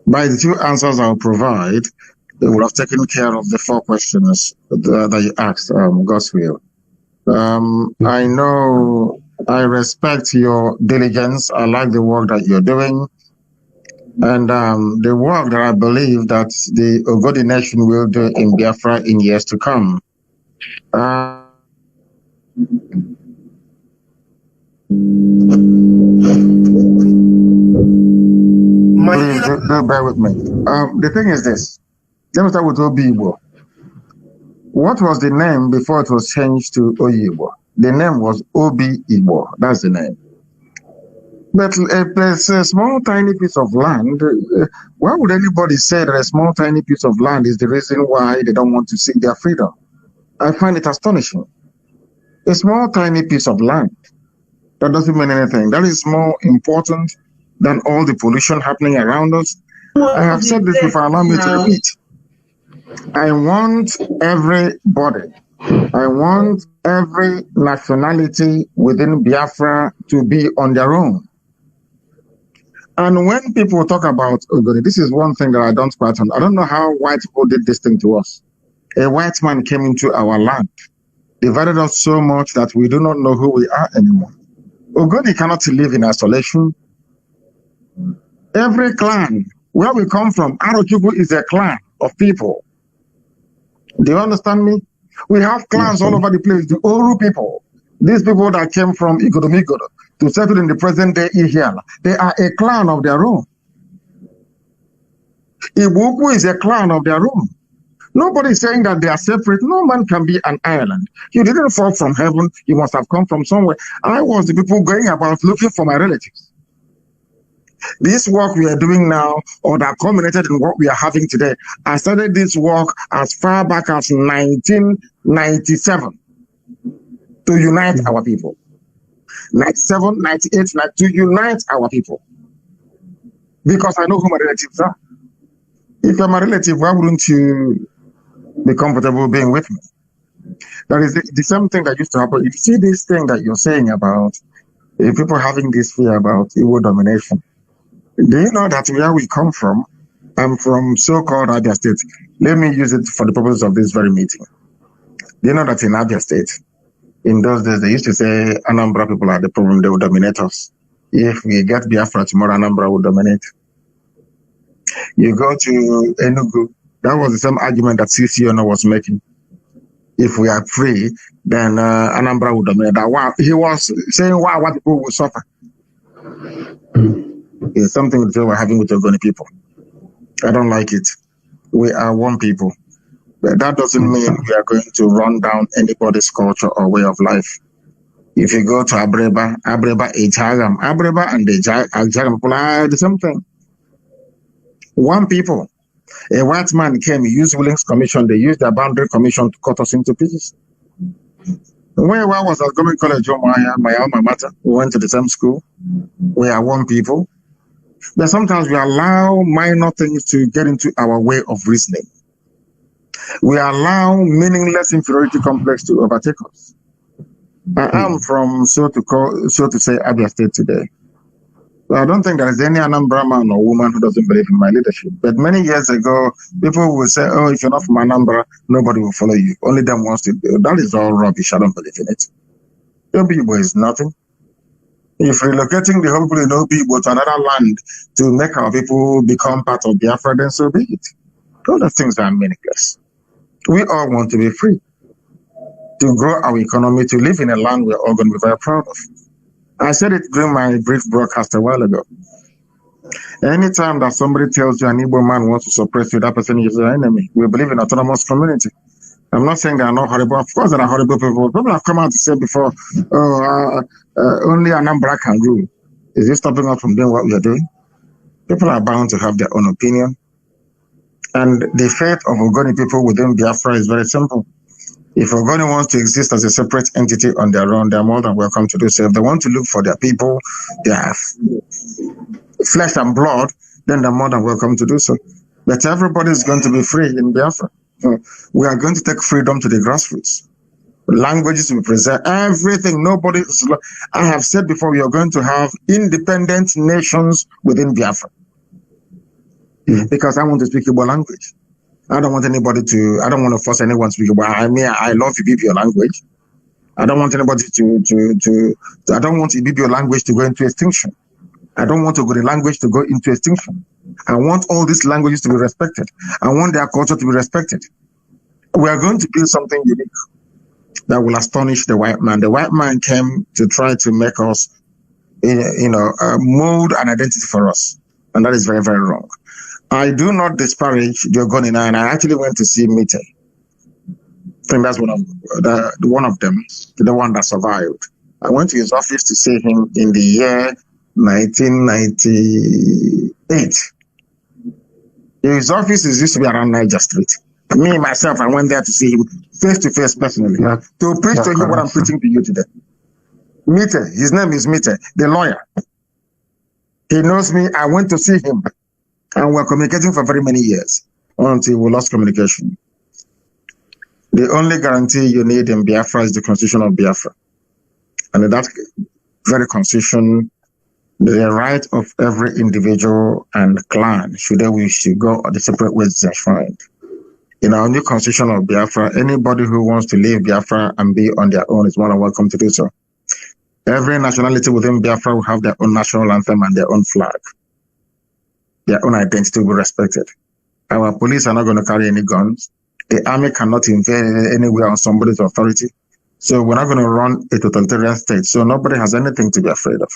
By the 2 answers I'll provide, they would have taken care of the 4 questions that you asked, God's will. I know, I respect your diligence. I like the work that you're doing. And the work that I believe that the Ogodi nation will do in Biafra in years to come. Please do bear with me. The thing is this. Let me start with Obi-Igbo. What was the name before it was changed to Oyibo? The name was Obi-Igbo. That's the name. But there's a small, tiny piece of land. Why would anybody say that a small, tiny piece of land is the reason why they don't want to seek their freedom? I find it astonishing. A small, tiny piece of land. That doesn't mean anything. That is more important than all the pollution happening around us. I have said this before, allow me to repeat. I want everybody, I want every nationality within Biafra to be on their own. And when people talk about Ogoni, this is one thing that I don't quite understand. I don't know how white people did this thing to us. A white man came into our land, divided us so much that we do not know who we are anymore. Ogoni cannot live in isolation. Every clan, where we come from, Arochukwu is a clan of people. Do you understand me? We have clans all over the place. The Oru people, these people that came from Igodomigodo to settle in the present day Ihiala, they are a clan of their own. Ibuku is a clan of their own. Nobody is saying that they are separate. No man can be an island. You didn't fall from heaven. You must have come from somewhere. I was the people going about looking for my relatives. This work we are doing now, or that culminated in what we are having today, I started this work as far back as 1997 to unite our people. 97, 98, to unite our people. Because I know who my relatives are. If you're my relative, why wouldn't you be comfortable being with me? That is the same thing that used to happen. You see this thing that you're saying about people having this fear about Igbo domination. Do you know that where we come from? I'm from so-called Abia State. Let me use it for the purpose of this very meeting. Do you know that in Abia State, in those days, they used to say Anambra people are the problem, they will dominate us. If we get Biafra tomorrow, Anambra will dominate. You go to Enugu, that was the same argument that CCONO was making. If we are free, then Anambra will dominate. That he was saying why white people will suffer. It's something that we're having with the Ogoni people. I don't like it. We are one people. But that doesn't mean we are going to run down anybody's culture or way of life. If you go to Abreba, Ejagam, Abreba and Ejagam people are the same thing. One people. A white man came, he used Willings Commission, they used their boundary commission to cut us into pieces. When I was at Government College, my alma mater, we went to the same school. We are one people. But sometimes we allow minor things to get into our way of reasoning. We allow meaningless inferiority complex to overtake us. I am from, so to say, Abia State today. But I don't think there is any Anambra man or woman who doesn't believe in my leadership. But many years ago, people will say, oh, if you're not from Anambra, nobody will follow you. Only them wants to do. That is all rubbish. I don't believe in it. Obi-Igbo is nothing. If relocating the whole people in Obi-Igbo to another land to make our people become part of Biafra, then so be it. All those things are meaningless. We all want to be free, to grow our economy, to live in a land we're all going to be very proud of. I said it during my brief broadcast a while ago. Anytime that somebody tells you an Igbo man wants to suppress you, that person is your enemy. We believe in autonomous community. I'm not saying they are not horrible. Of course, there are horrible people. People have come out to say before, only Anambra can rule. Is this stopping us from doing what we are doing? People are bound to have their own opinion. And the fate of Ogoni people within Biafra is very simple. If Ogoni wants to exist as a separate entity on their own, they're more than welcome to do so. If they want to look for their people, their flesh and blood, then they're more than welcome to do so. But everybody is going to be free in Biafra. We are going to take freedom to the grassroots. Languages will be preserved, everything, nobody. I have said before, we are going to have independent nations within Biafra. because I want to speak Igbo language. I don't want anybody to, I don't want to force anyone to speak Igbo. I mean, I love Ibibio language. I don't want anybody I don't want Ibibio language to go into extinction. I don't want Ogoni language to go into extinction. I want all these languages to be respected. I want their culture to be respected. We are going to build something unique that will astonish the white man. The white man came to try to make us, mold an identity for us. And that is very, very wrong. I do not disparage the Ogoni, and I actually went to see Mite. I think that's one of them, the one that survived. I went to his office to see him in the year 1998. His office used to be around Niger Street. Me, myself, I went there to see him face to face personally, to preach to him what I'm preaching to you today. Mite, his name is Mite, the lawyer. He knows me. I went to see him, and we're communicating for very many years until we lost communication. The only guarantee you need in Biafra is the Constitution of Biafra. And in that very Constitution, the right of every individual and clan, should they wish to go the separate ways, is enshrined. In our new Constitution of Biafra, anybody who wants to leave Biafra and be on their own is more than welcome to do so. Every nationality within Biafra will have their own national anthem and their own flag. Their own identity will be respected. Our police are not going to carry any guns. The army cannot invade anywhere on somebody's authority. So we're not going to run a totalitarian state. So nobody has anything to be afraid of.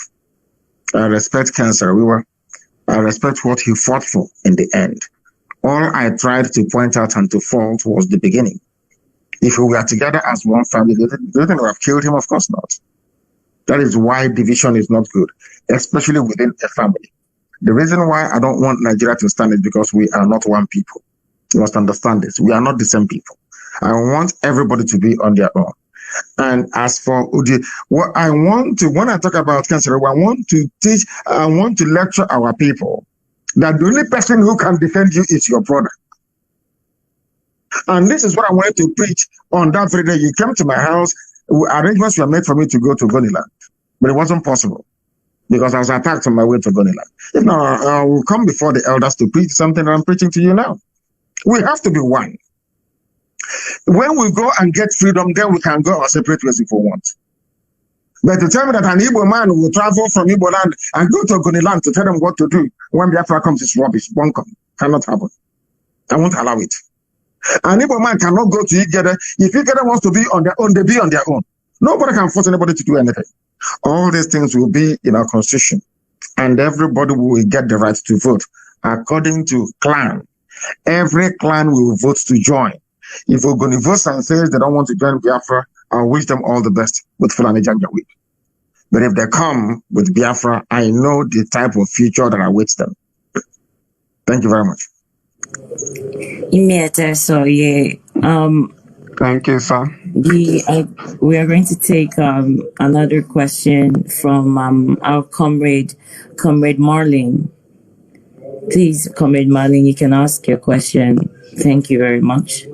I respect Cancer. I respect what he fought for in the end. All I tried to point out and to fault was the beginning. If we were together as one family, they wouldn't have killed him, of course not. That is why division is not good, especially within a family. The reason why I don't want Nigeria to stand is because we are not one people. You must understand this. We are not the same people. I want everybody to be on their own. And as for what I want to, when I talk about cancer, I want to lecture our people that the only person who can defend you is your brother. And this is what I wanted to preach on that very day. You came to my house, arrangements were made for me to go to Goniland, but it wasn't possible because I was attacked on my way to Goniland. If not, I will come before the elders to preach something that I'm preaching to you now. We have to be one. When we go and get freedom, then we can go our separate ways if we want. But to tell me that an Igbo man will travel from Igbo land and go to Goniland to tell them what to do when Biafra comes is rubbish. Bunkum. Cannot happen. I won't allow it. An Igbo man cannot go to Igede. If Igede wants to be on their own, they be on their own. Nobody can force anybody to do anything. All these things will be in our constitution. And everybody will get the right to vote according to clan. Every clan will vote to join. If Ogoni votes and says they don't want to join Biafra, I wish them all the best with Fulani Janjaweed. But if they come with Biafra, I know the type of future that awaits them. Thank you very much. Thank you, sir. We are going to take another question from our comrade Marlene. Please, Comrade Marlene, you can ask your question. Thank you very much.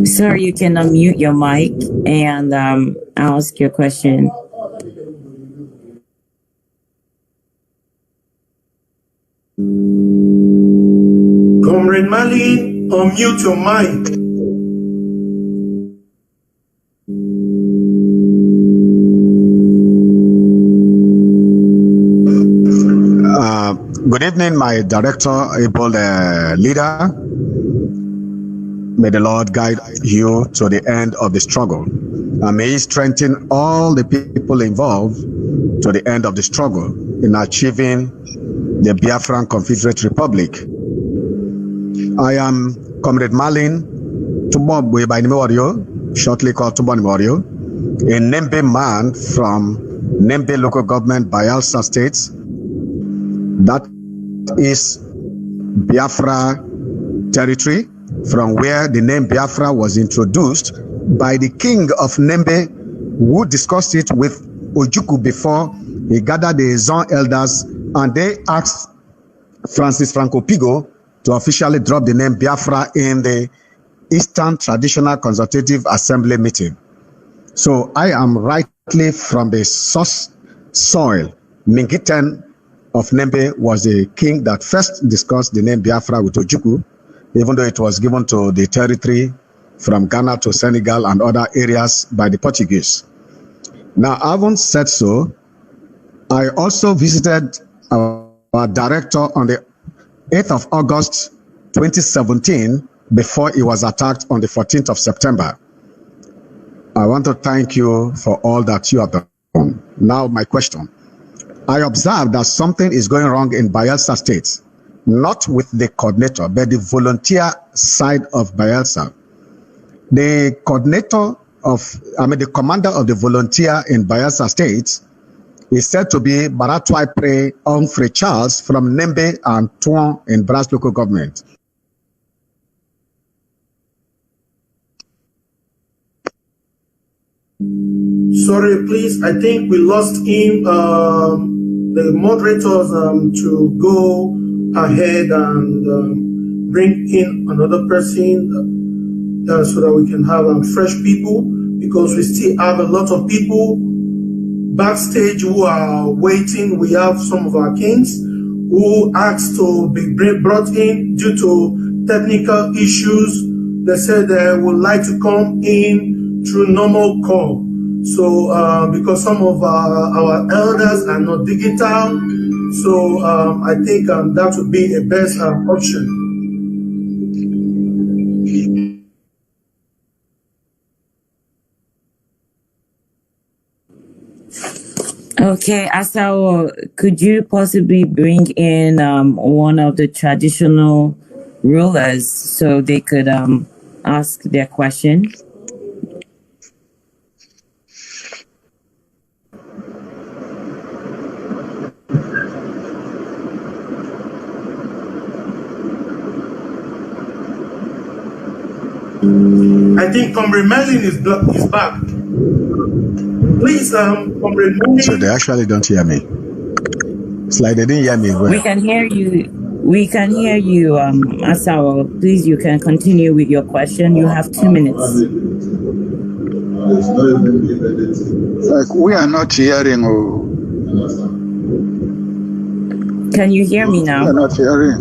Sir, you can unmute your mic and ask your question. Comrade Marlene, unmute your mic. Good evening, my director, able leader. May the Lord guide you to the end of the struggle. And may He strengthen all the people involved to the end of the struggle in achieving the Biafran Confederate Republic. I am Comrade Marlene Tubobwe by Nimorio, shortly called Tubonimorio, a Nembe man from Nembe local government, Bayelsa State. That is Biafra territory, from where the name Biafra was introduced by the king of Nembe, who discussed it with Ojukwu before he gathered the Zon elders, and they asked Francis Franco Pigo to officially drop the name Biafra in the Eastern Traditional Consultative Assembly meeting. So I am rightly from the source soil. Mingitan of Nembe was the king that first discussed the name Biafra with Ojukwu, even though it was given to the territory from Ghana to Senegal and other areas by the Portuguese. Now, having said so, I also visited our director on the 8th of August 2017 before he was attacked on the 14th of September. I want to thank you for all that you have done. Now, my question. I observed that something is going wrong in Bayelsa State, not with the coordinator, but the volunteer side of Bayelsa. The the commander of the volunteer in Bayelsa State is said to be Baratwai Pre Humphrey Charles from Nembe and Tuon in Brass local government. Sorry, please. I think we lost him. The moderators to go ahead and bring in another person so that we can have fresh people, because we still have a lot of people backstage who are waiting. We have some of our kings who asked to be brought in due to technical issues. They said they would like to come in through normal call. So because some of our elders are not digital, so I think that would be a best option. Okay, Asao, could you possibly bring in one of the traditional rulers so they could ask their question? I think Comrade Merlin is back. Please, Comrade Merlin. So they actually don't hear me. It's like they didn't hear me well. We can hear you. We can hear you, Asao. Please, you can continue with your question. You have 2 minutes. Like, we are not hearing. Can you hear me now? We are not hearing.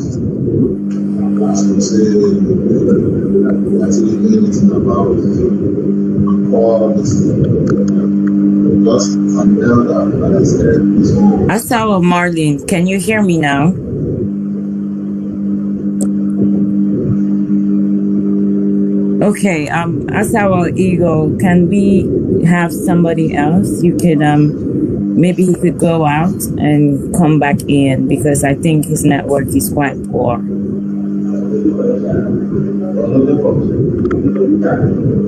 Asao Marlin, can you hear me now? Okay, Asao Eagle, can we have somebody else? You could maybe he could go out and come back in, because I think his network is quite poor.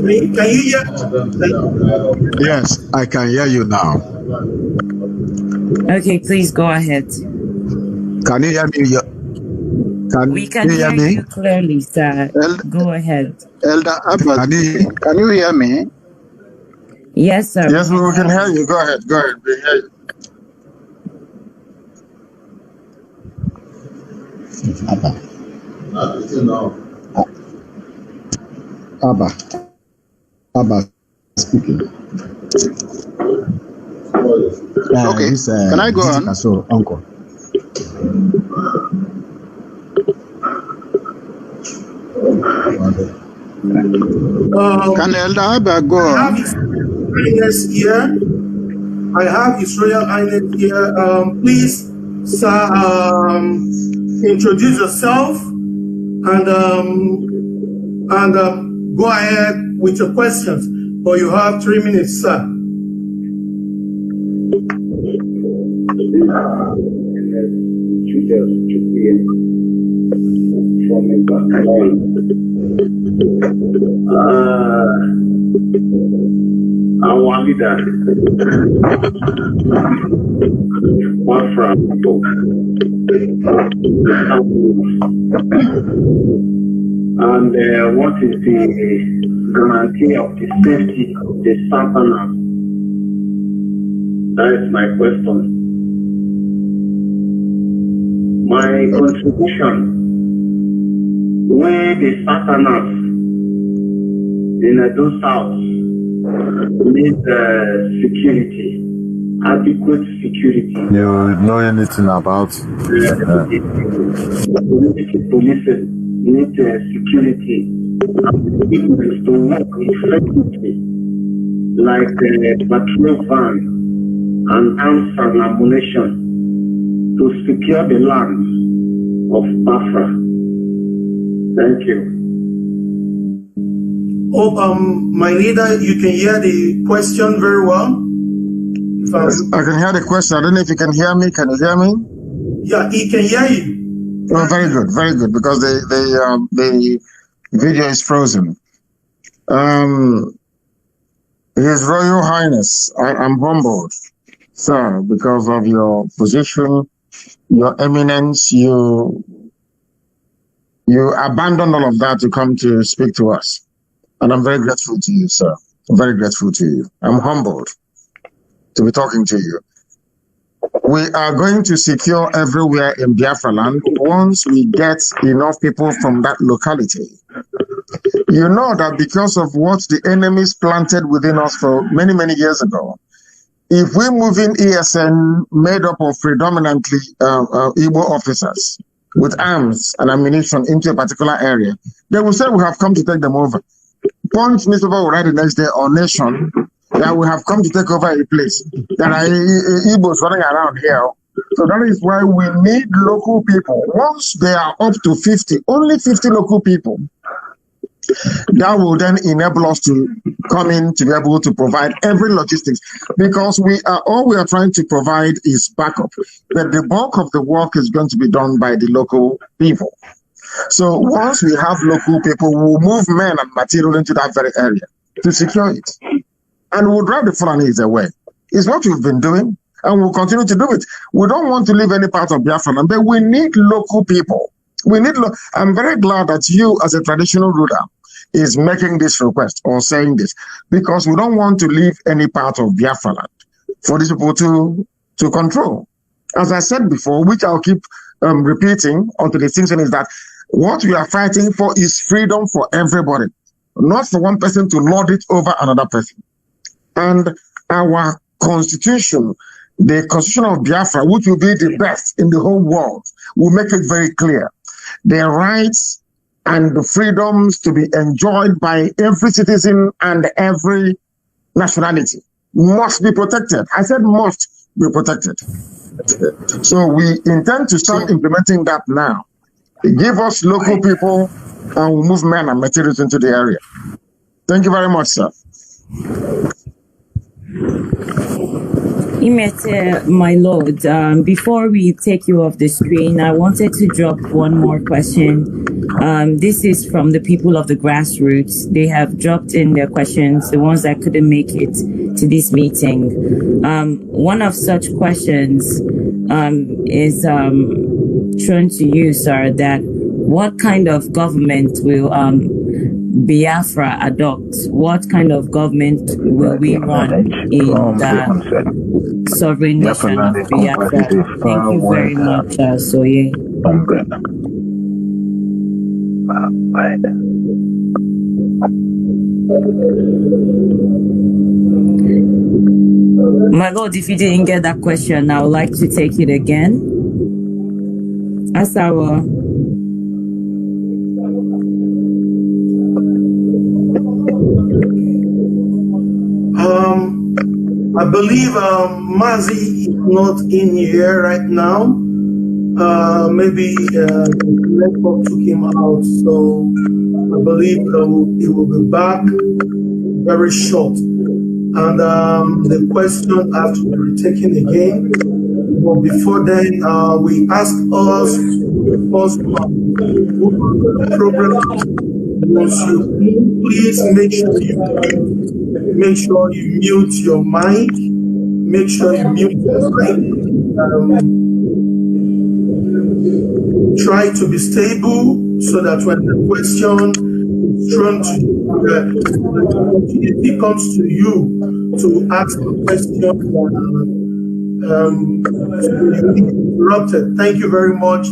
Can you hear? Yes, I can hear you now. Okay, please go ahead. Can you hear me? We can hear you clearly, sir. Go ahead. Elder Abbas, can you hear me? Yes, sir. Yes, we can hear you. Go ahead. Go ahead. We hear you. Abba speaking. Okay, can I go on? So, uncle. Can Elder Abba go on? I have His Highness here. I have His Royal Highness here. Please, sir, introduce yourself and go ahead with your questions. But you have 3 minutes, sir. Our leader, one from and what is the guarantee of the safety of the Southerners? That is my question. My contribution, where the Southerners in Edo South need security, adequate security. You know anything about police need security to work effectively, like patrol van and arms and ammunition to secure the land of Biafra. Thank you. Oh, my leader, you can hear the question very well. I can hear the question. I don't know if you can hear me. Can you hear me? Yeah, he can hear you. Oh, very good, because the video is frozen. His Royal Highness, I'm humbled, sir, because of your position, your eminence. You abandoned all of that to come to speak to us. And I'm very grateful to you, sir. I'm very grateful to you. I'm humbled to be talking to you. We are going to secure everywhere in Biafra land once we get enough people from that locality. You know that because of what the enemies planted within us for many, many years ago, if we move in ESN made up of predominantly Igbo officers with arms and ammunition into a particular area, they will say we have come to take them over. Punch newspaper will write the next day, or Nation, that we have come to take over a place. There are Igbos running around here. So that is why we need local people. Once they are up to 50, only 50 local people, that will then enable us to come in to be able to provide every logistics, because all we are trying to provide is backup. But the bulk of the work is going to be done by the local people. So once we have local people, we'll move men and material into that very area to secure it. And we'll drive the Fulanis away. It's what we've been doing, and we'll continue to do it. We don't want to leave any part of Biafra, but we need local people. I'm very glad that you, as a traditional ruler, is making this request or saying this, because we don't want to leave any part of Biafra land for these people to control. As I said before, which I'll keep repeating until the distinction, is that what we are fighting for is freedom for everybody, not for one person to lord it over another person. And our constitution, the constitution of Biafra, which will be the best in the whole world, will make it very clear. The rights and the freedoms to be enjoyed by every citizen and every nationality must be protected. I said must be protected. So we intend to start implementing that now. Give us local people and we'll move men and materials into the area. Thank you very much, sir. My lord, before we take you off the screen, I wanted to drop one more question. This is from the people of the grassroots. They have dropped in their questions, the ones that couldn't make it to this meeting. One of such questions is thrown to you, sir, that what kind of government will Biafra adopt? What kind of government will we run in the sovereign nation of Biafra? Thank you very much, Soye. My lord, if you didn't get that question, I would like to take it again. Asawa. I believe Mazi is not in here right now. Maybe network took him out, so I believe he will be back very short. And the question has to be retaken again. But before then, we ask us the first program. Once you please make sure you mute your mic. Make sure you mute your mic. Try to be stable so that when the question is thrown to you, the opportunity comes to you to ask the question, interrupted. Thank you very much.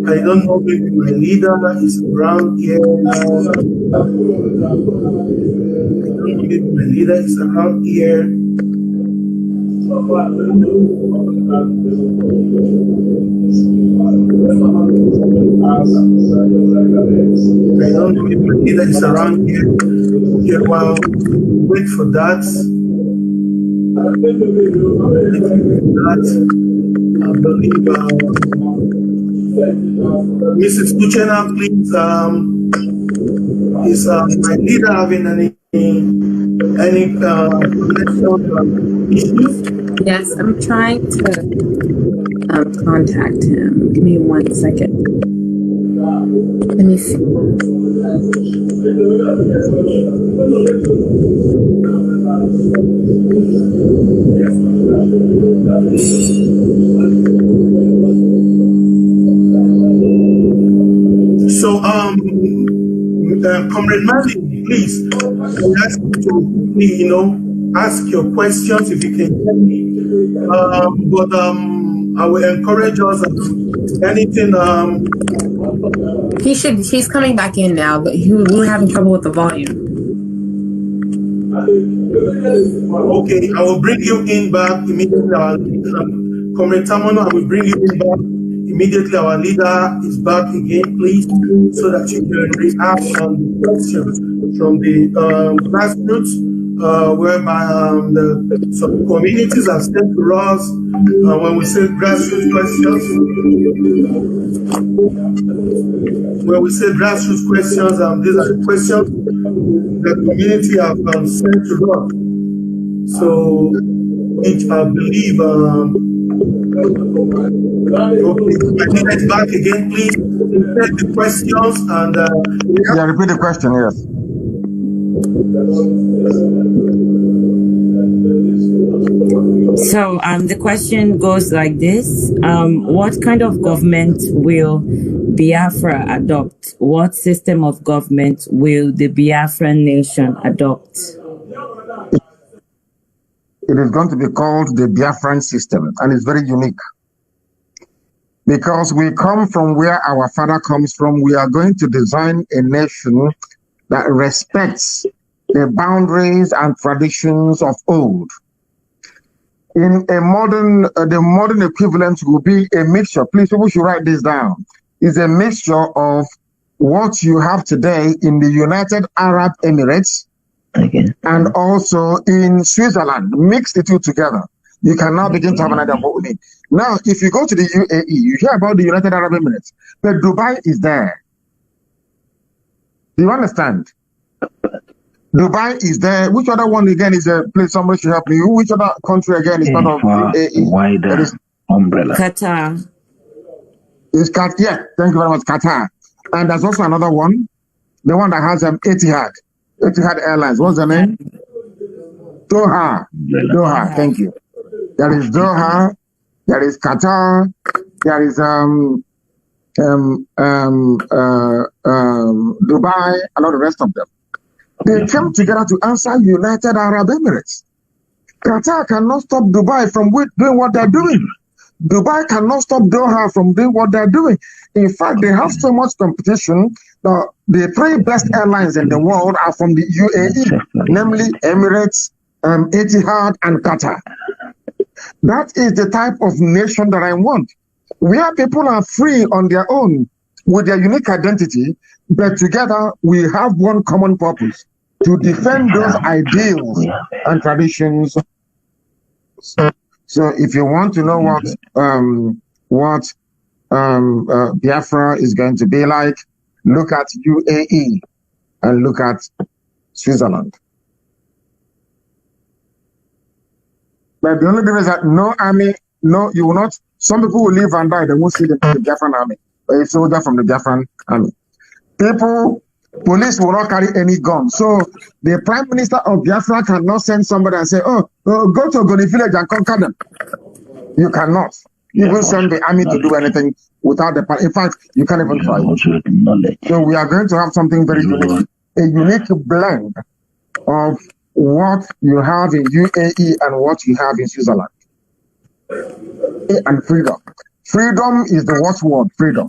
I don't know, maybe my leader is around here. I don't maybe my leader is around here. I don't know if my leader is around here. Okay, well, wait for that. I believe Mrs. Kuchena, please, is my leader having any issues? Yes, I'm trying to contact him. Give me 1 second. Let me see. So, Comrade Mazi, please, I ask you to, ask your questions if you can hear me. But I will encourage us. Anything. He's coming back in now, but we're having trouble with the volume. Okay, I will bring you in back immediately. Comrade Tamono, I will bring you in back immediately. Our leader is back again, please, so that you can react on the questions from the grassroots, whereby some communities have sent to us. When we say grassroots questions, these are the questions the community have sent to us. So, each, I believe, okay, let's back again, please. Take the questions and repeat the question, yes. So the question goes like this. What kind of government will Biafra adopt? What system of government will the Biafran nation adopt? It is going to be called the Biafran system, and it's very unique. Because we come from where our father comes from, we are going to design a nation that respects the boundaries and traditions of old. In a the modern equivalent will be a mixture. Please, people should write this down. It's a mixture of what you have today in the United Arab Emirates and also in Switzerland. Mix the two together. You can now begin to have an idea of what we mean. Now, if you go to the UAE, you hear about the United Arab Emirates, but Dubai is there. Do you understand? Dubai is there. Which other one again is a place? Somebody should help me. Which other country again is part of UAE? Wider umbrella. Qatar. It's Qatar. Yeah, thank you very much, Qatar. And there's also another one, the one that has Etihad Airlines. What's the name? Doha. Doha. Thank you. There is Doha. There is Qatar. There is Dubai, and all the rest of them. They came together to answer United Arab Emirates. Qatar cannot stop Dubai from doing what they're doing. Dubai cannot stop Doha from doing what they're doing. In fact, they have so much competition. The three best airlines in the world are from the UAE, namely Emirates, Etihad, and Qatar. That is the type of nation that I want, where people are free on their own with their unique identity, but together we have one common purpose: to defend those ideals and traditions. So if you want to know what Biafra is going to be like, look at UAE and look at Switzerland. But the only difference is that no army, no, you will not. Some people will live and die. They won't see the Biafran army, a soldier from the Biafran army. Police will not carry any gun. So the Prime Minister of Biafra cannot send somebody and say, go to Ogoni village and conquer them. You cannot. You will send the army to do anything without the... In fact, you can't even try. So we are going to have something very unique. A unique blend of what you have in UAE and what you have in Switzerland. And freedom. Freedom is the watchword, freedom.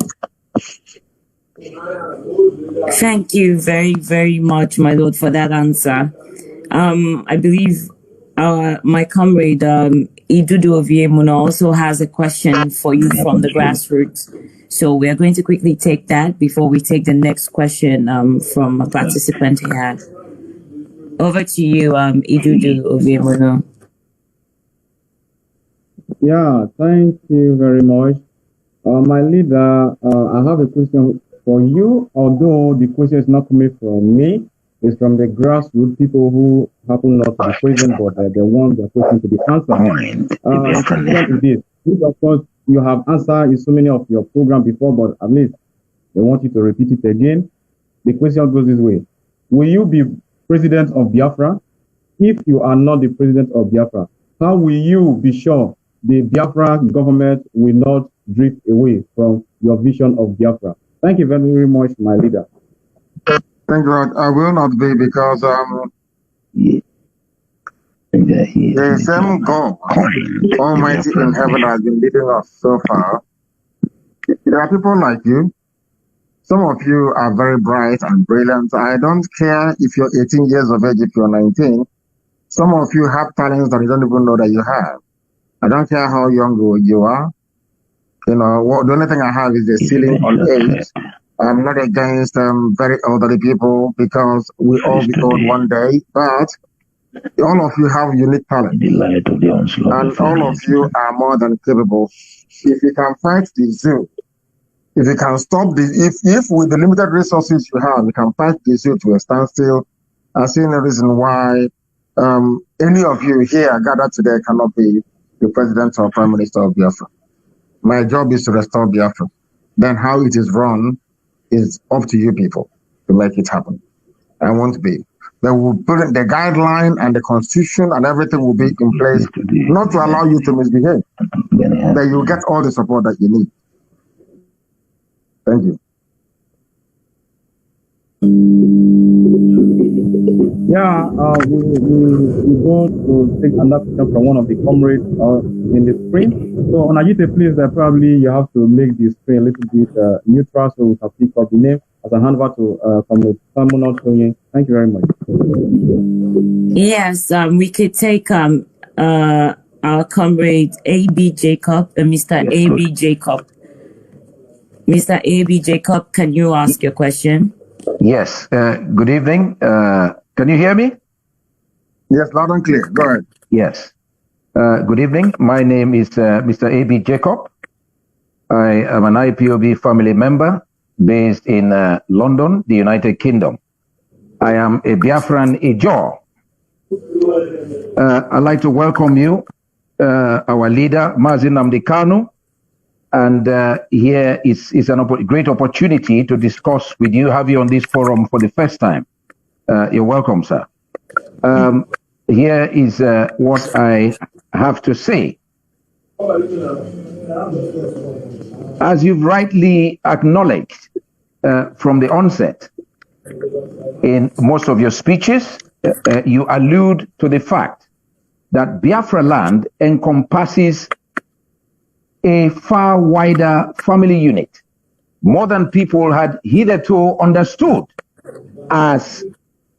Thank you very, very much, my lord, for that answer. I believe my comrade Idudu Oviemuno also has a question for you from the grassroots. So we are going to quickly take that before we take the next question from a participant here. Over to you, Idudu Oviemuno. Yeah, thank you very much. My leader, I have a question for you, although the question is not coming from me. It's from the grassroots, people who happen not to be present, but the ones that are question to be answered. The question is this, of course, you have answered in so many of your programs before, but at least they want you to repeat it again. The question goes this way. Will you be president of Biafra? If you are not the president of Biafra, how will you be sure the Biafra government will not drift away from your vision of Biafra? Thank you very much, my leader. Thank God. I will not be, because the same God, Almighty in heaven, has been leading us so far. There are people like you. Some of you are very bright and brilliant. I don't care if you're 18 years of age, if you're 19. Some of you have talents that you don't even know that you have. I don't care how young you are. You know, the only thing I have is the ceiling on age. I'm not against very elderly people, because we all be old one day, but all of you have unique talent. And all of you are more than capable. If you can fight the zoo, if you can stop if with the limited resources you have, you can fight the zoo to a standstill, I see no reason why any of you here gathered today cannot be the president or prime minister of Biafra. My job is to restore Biafra. Then how it is run is up to you people to make it happen. I won't be. They will put in the guideline and the constitution and everything will be in place, not to allow you to misbehave. Then you'll get all the support that you need. Thank you. Yeah, we go to take another question from one of the comrades in the screen. So, Onajite, please, probably you have to make the screen a little bit neutral so we can pick up the name. As I hand over to comrade Samuel. Thank you very much. Yes, we could take our comrade A.B. Jacob, Mr. A.B. Jacob. Mr. A.B. Jacob, can you ask your question? Yes. Good evening. Can you hear me? Yes, loud and clear. Go ahead. Yes. Good evening. My name is Mr. A.B. Jacob. I am an IPOB family member based in London, the United Kingdom. I am a Biafran Ijaw. I'd like to welcome you, our leader, Mazi Nnamdi Kanu. And here is a great opportunity to discuss with you, have you on this forum for the first time. You're welcome, sir. Here is what I have to say. As you've rightly acknowledged from the onset, in most of your speeches, you allude to the fact that Biafra land encompasses a far wider family unit, more than people had hitherto understood as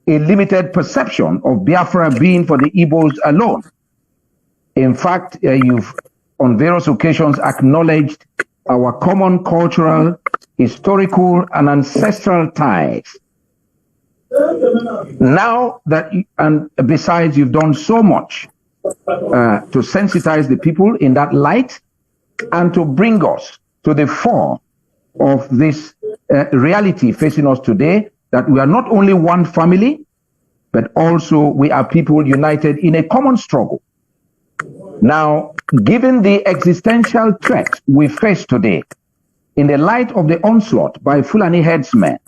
a limited perception of Biafra being for the Igbos alone. In fact, you've on various occasions acknowledged our common cultural, historical, and ancestral ties. Now that, and besides, you've done so much to sensitize the people in that light and to bring us to the fore of this reality facing us today, that we are not only one family, but also we are people united in a common struggle. Now, given the existential threat we face today, in the light of the onslaught by Fulani headsmen,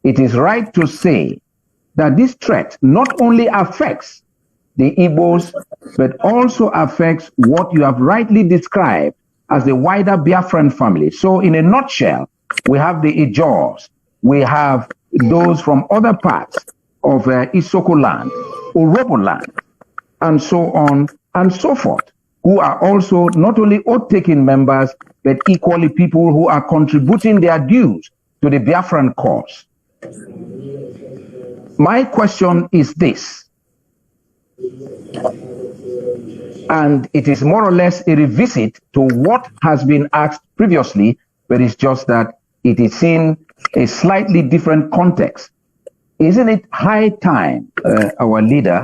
it is right to say that this threat not only affects the Igbos, but also affects what you have rightly described as the wider Biafran family. So in a nutshell, we have the Ijaws, we have those from other parts of Isoko land, Orobo land, and so on and so forth, who are also not only oath-taking members, but equally people who are contributing their dues to the Biafran cause. My question is this: And it is more or less a revisit to what has been asked previously, but it's just that it is in a slightly different context. Isn't it high time, our leader,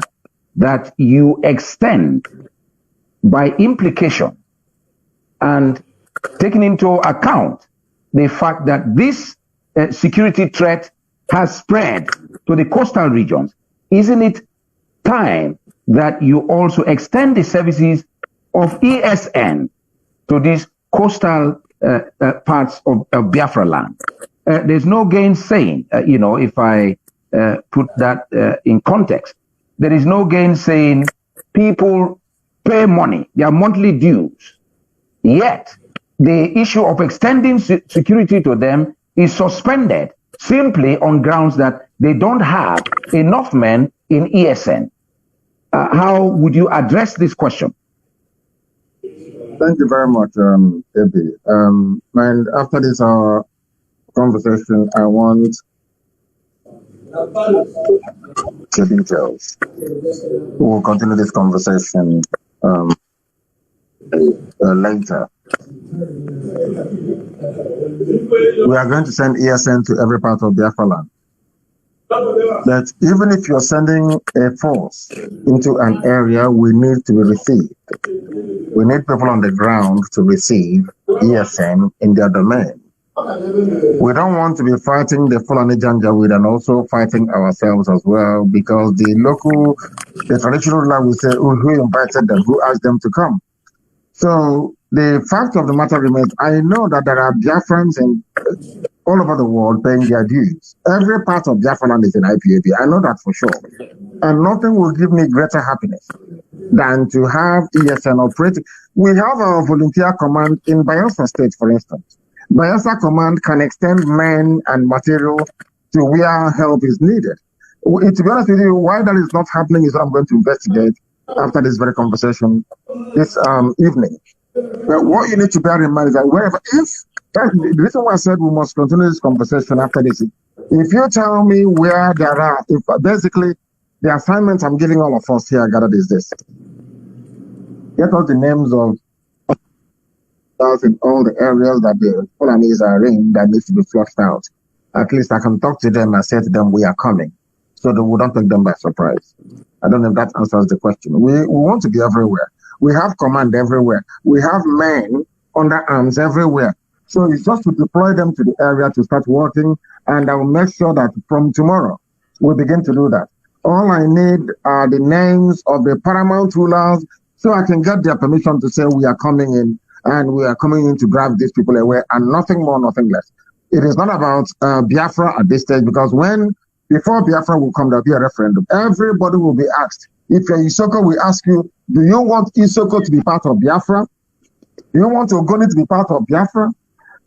that you extend by implication and taking into account the fact that this security threat has spread to the coastal regions? Isn't it time that you also extend the services of ESN to these coastal parts of Biafra land? There's no gainsaying, if I put that in context. There is no gainsaying. People pay money, their monthly dues. Yet, the issue of extending security to them is suspended simply on grounds that they don't have enough men in ESN. How would you address this question? Thank you very much, Ebi. And after this conversation, I want the details. We'll continue this conversation later. We are going to send ESN to every part of Biafra land. That even if you're sending a force into an area, we need to be received. We need people on the ground to receive ESN in their domain. We don't want to be fighting the Fulani Janjaweed and also fighting ourselves as well, because the traditional ruler will say, who invited them, who asked them to come. So the fact of the matter remains, I know that there are Biafrans all over the world paying their dues. Every part of Biafra land is in IPOB. I know that for sure. And nothing will give me greater happiness than to have ESN operating. We have our volunteer command in Bayelsa State, for instance. Bayelsa Command can extend men and material to where help is needed. To be honest with you, why that is not happening is what I'm going to investigate after this very conversation this evening. But what you need to bear in mind is that the reason why I said we must continue this conversation after this, if you tell me where there are, if basically the assignment I'm giving all of us here gathered is this: get all the names of in all the areas that the Fulanis are in that needs to be flushed out. At least I can talk to them and say to them, we are coming, so that we don't take them by surprise. I don't know if that answers the question. We want to be everywhere. We have command everywhere. We have men under arms everywhere. So it's just to deploy them to the area to start working, and I will make sure that from tomorrow, we'll begin to do that. All I need are the names of the paramount rulers so I can get their permission to say we are coming in, and we are coming in to grab these people away, and nothing more, nothing less. It is not about Biafra at this stage, because before Biafra will come, there'll be a referendum. Everybody will be asked. If you're Isoko, we ask you, do you want Isoko to be part of Biafra? Do you want Ogoni to be part of Biafra?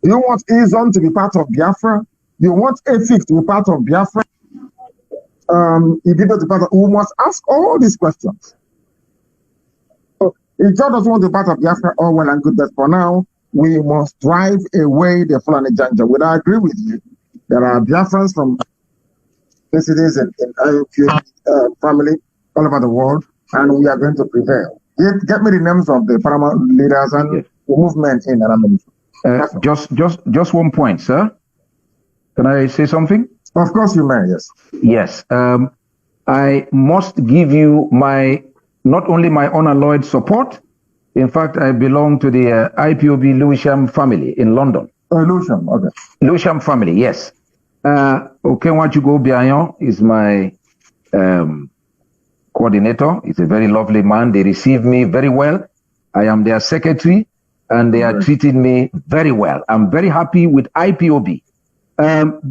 Do you want Izon to be part of Biafra? Do you want Efik to be part of Biafra? We must ask all these questions. If John doesn't want to be part of Biafra, all well and good, but for now, we must drive away the Fulani Janjaweed. I agree with you. There are Biafrans from cities in family all over the world, and we are going to prevail. Get me the names of the paramount leaders and movement in Nnamdi. Just 1 point, sir. Can I say something? Of course you may, yes. Yes. I must give you not only my unalloyed support. In fact, I belong to the IPOB Lewisham family in London. Oh, Lewisham, okay. Lewisham family, yes. Okenwachugo Biayon is my coordinator. He's a very lovely man. They receive me very well. I am their secretary, and they are treating me very well. I'm very happy with IPOB.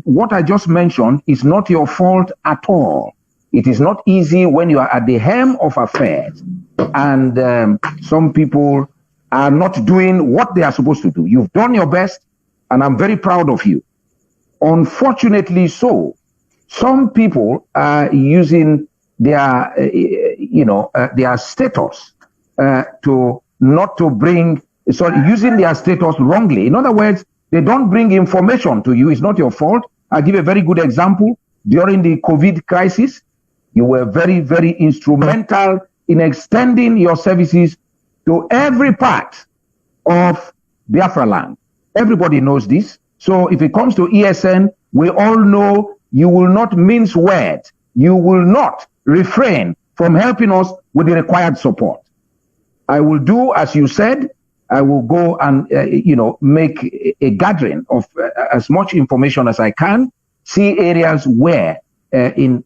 What I just mentioned is not your fault at all. It is not easy when you are at the helm of affairs, and some people are not doing what they are supposed to do. You've done your best, and I'm very proud of you. Unfortunately so, some people are using their, their status using their status wrongly. In other words, they don't bring information to you. It's not your fault. I'll give a very good example. During the COVID crisis, you were very, very instrumental in extending your services to every part of Biafra land. Everybody knows this. So if it comes to ESN, we all know you will not mince words. You will not refrain from helping us with the required support. I will do as you said. I will go and make a gathering of as much information as I can. See areas where in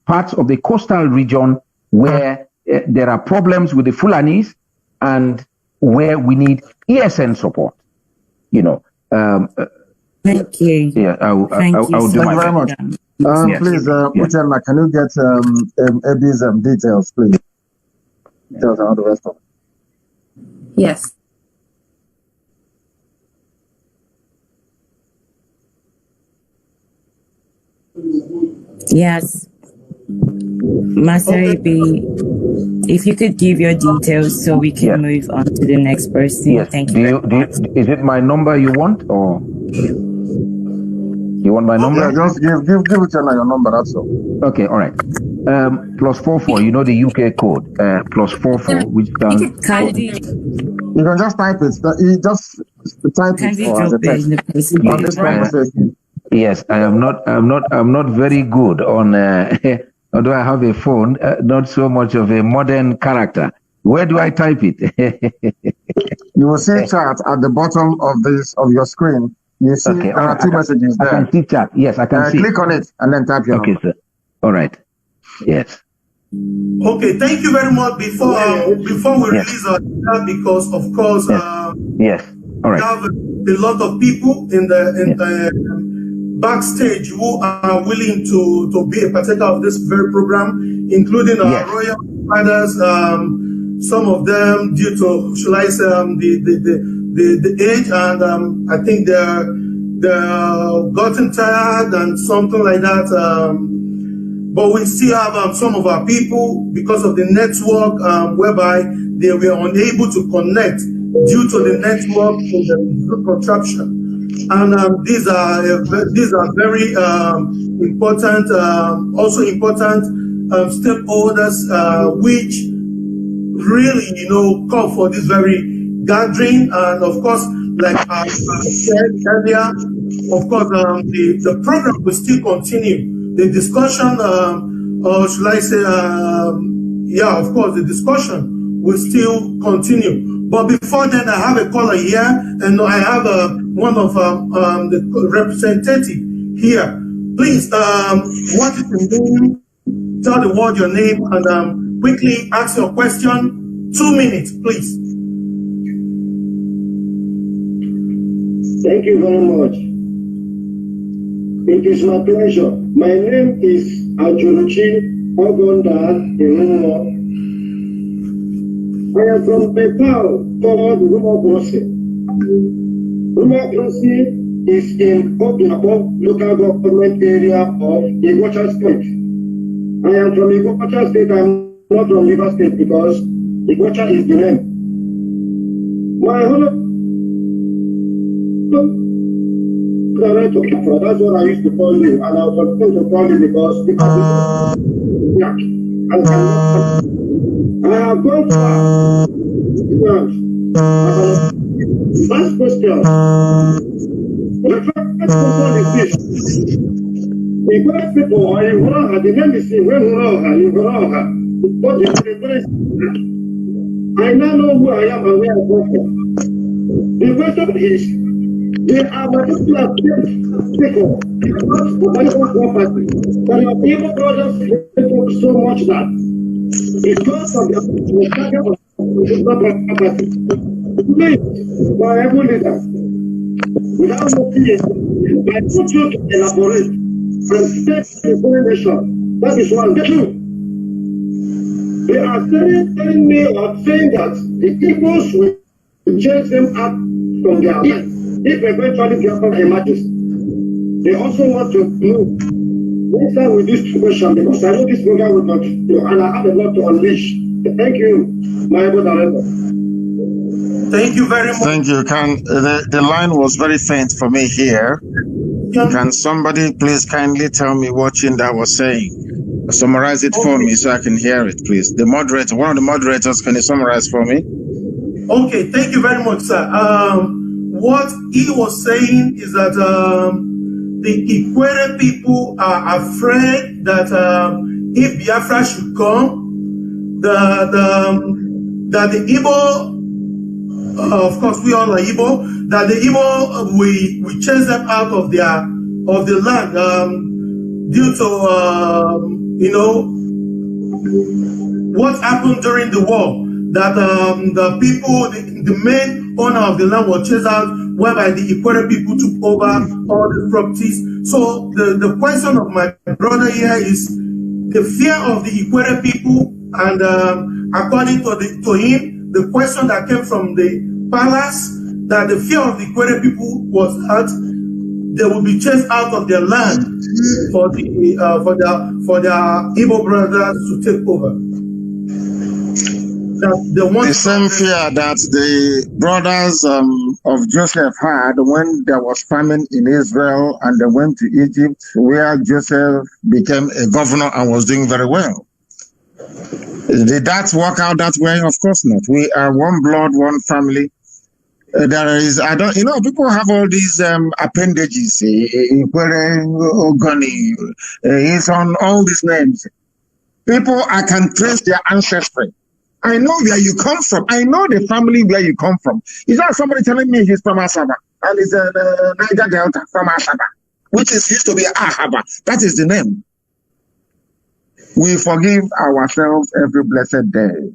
parts of the coastal region where there are problems with the Fulanis and where we need ESN support. Thank you. Yeah, I'll do Thank you very much. Yes. Please, Uchenna, can you get Abby's details, please? Details and all the rest of it. Yes. Yes. Master B, if you could give your details so we can move on to the next person. Yes. Thank you. Is it my number you want, or you want my number? Yeah, just give Uchenna your number, that's all. Okay, all right. +44, you know the UK code. +44, which stands. You can just type it. You just type it for the text. On this conversation. Yes, I'm not very good on. Although I have a phone, not so much of a modern character. Where do I type it? You will see chat at the bottom of your screen. You see there are two messages there. I can see chat. Yes, I can see. Click on it and then type your number. Sir. All right. Yes. Okay, thank you very much. Before we release our data, because of course, yes. All right. we have a lot of people in the backstage who are willing to be a partaker of this very program, including our royal fathers. Some of them due to, shall I say, the age, and I think they're gotten tired and something like that. But we still have some of our people, because of the network, whereby they were unable to connect due to the network contraption. And these are very important, also important stakeholders, which really, call for this very gathering. And of course, like I said earlier, of course, the program will still continue. The discussion, or should I say, of course, the discussion will still continue. But before then, I have a caller here, and I have one of the representative here. Please, what is your name? Tell the world your name, and quickly ask your question. 2 minutes, please. Thank you very much. It is my pleasure. My name is Ajuruchi Ogonda Inumo. I am from Nepal, called Rumokrosi. Rumokrosi is in Oklahoma local government area of Iguacha State. I am from Iguacha State. I am not from River State because Iguacha is the name. My honor. That's what I used to call you, and I was going to call you because I have gone far. Last question. The great people are in Huraha, the name is in Huraha. What is the place? I now know who I am and where I come from. The question is, they are particular people, not property. But your evil brothers talk so much that because of the property. Please, my heavenly leader, without looking at it, I put you to elaborate and state the nation. That is one. Two, they are telling me or saying that the Igbos will chase them up from their land. If eventually Biafra emerges, they also want to move. Let's start with this question because I know this program will continue and I have a lot to unleash. Thank you, my moderator. Thank you very much. Thank you. The line was very faint for me here. Can somebody please kindly tell me what Chinda was saying? Summarize it for me so I can hear it, please. The moderator, one of the moderators, can you summarize for me? Okay, thank you very much, sir. What he was saying is that the Ikwere people are afraid that if Biafra should come, that the Igbo, of course we all are Igbo, that the Igbo we chase them out of the land due to you know what happened during the war. That the people, the main owner of the land was chased out, whereby the Ikwere people took over all the properties. So the question of my brother here is the fear of the Ikwere people, and according to him, the question that came from the palace, that the fear of the Ikwere people was that they will be chased out of their land for their Igbo brothers to take over. The same fear that the brothers of Joseph had when there was famine in Israel and they went to Egypt, where Joseph became a governor and was doing very well. Did that work out that way? Of course not. We are one blood, one family. There is, people have all these appendages. Ogoni, it's on all these names. People, I can trace their ancestry. I know where you come from. I know the family where you come from. Is that somebody telling me he's from Asaba and he's a Niger Delta from Asaba, which is used to be Ahaba? That is the name. We forgive ourselves every blessed day.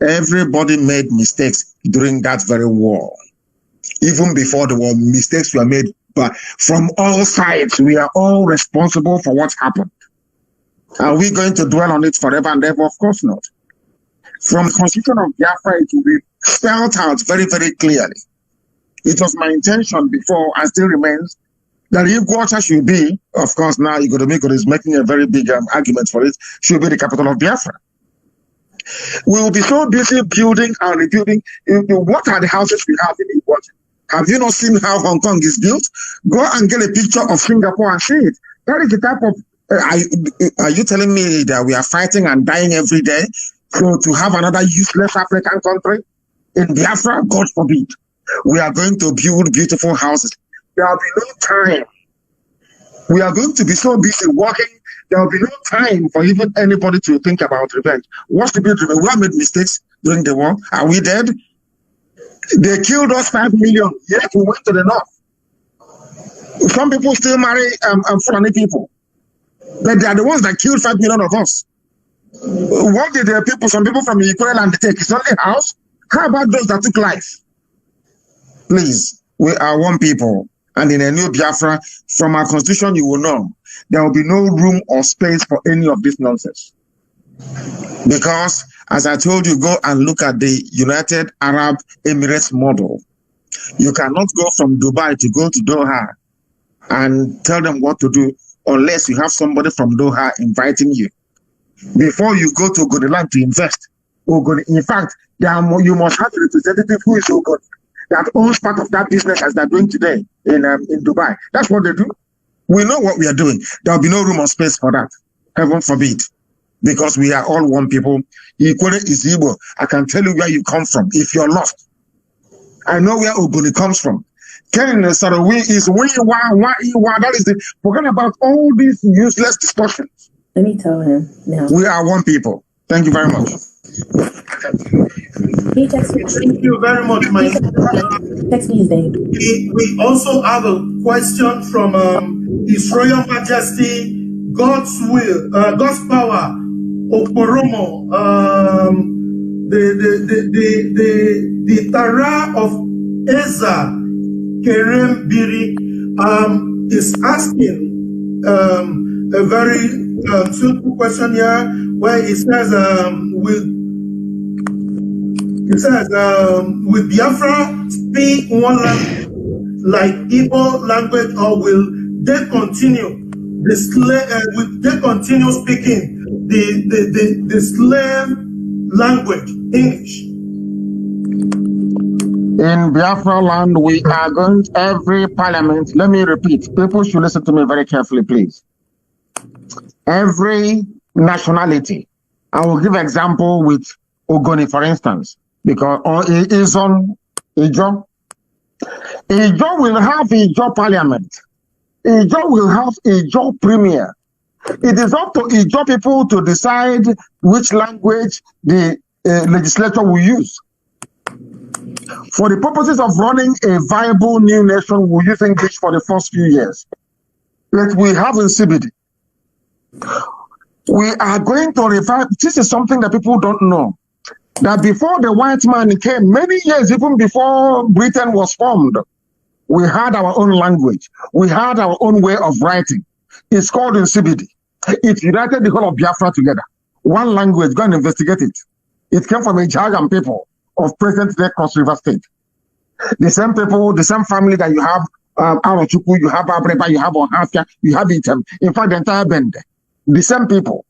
Everybody made mistakes during that very war. Even before the war, mistakes were made, but from all sides, we are all responsible for what happened. Are we going to dwell on it forever and ever? Of course not. From the Constitution of Biafra, it will be spelled out very, very clearly. It was my intention before and still remains that if Gwacha should be, of course, now Igoromiko is making a very big argument for it, should be the capital of Biafra. We will be so busy building and rebuilding. What are the houses we have in Igwacha? Have you not seen how Hong Kong is built? Go and get a picture of Singapore and see it. That is the type of, are you telling me that we are fighting and dying every day? So to have another useless African country in Biafra, God forbid. We are going to build beautiful houses. There will be no time. We are going to be so busy working. There will be no time for even anybody to think about revenge. What's the big revenge? We have made mistakes during the war. Are we dead? They killed us 5 million, yet we went to the north. Some people still marry Fulani people. But they are the ones that killed 5 million of us. What did some people from Ukraine land take? It's only a house. How about those that took life? Please, we are one people. And in a new Biafra, from our constitution, you will know, there will be no room or space for any of this nonsense. Because, as I told you, go and look at the United Arab Emirates model. You cannot go from Dubai to go to Doha and tell them what to do unless you have somebody from Doha inviting you. Before you go to Ogoniland to invest, in fact, you must have a representative who is Ogoni that owns part of that business as they're doing today in Dubai. That's what they do. We know what we are doing. There will be no room or space for that. Heaven forbid. Because we are all one people. Ikwere is Igbo. I can tell you where you come from if you're lost. I know where Ogoni comes from. Ken Sarawi is Wiwa. That is the, forget about all these useless discussions. Let me tell him now. We are one people. Thank you very much. He texted me. Thank you very much, my Text me his name. We also have a question from His Royal Majesty, God's will, God's power, Okoromo, the Tara of Eza Kerem Biri is asking a very simple question here, where it says, will Biafra speak one language like Igbo language, or will they continue speaking the slave language, English? In Biafra land, we are going every parliament. Let me repeat. People should listen to me very carefully, please. every nationality. I will give example with Ogoni, for instance, because or is on Ijo. Ijo will have Ijo parliament. Ijo will have Ijo premier. It is up to Ijo people to decide which language the legislature will use. For the purposes of running a viable new nation, we'll use English for the first few years. Like we have in CBD. We are going to revive. This is something that people don't know. That before the white man came, many years even before Britain was formed, we had our own language. We had our own way of writing. It's called in CBD. It united the whole of Biafra together. One language, go and investigate it. It came from a Jagan people of present-day Cross River State. The same people, the same family that you have Arochukwu, you have Abreba, you have Ohafia, you have Item. In fact, the entire band. The same people,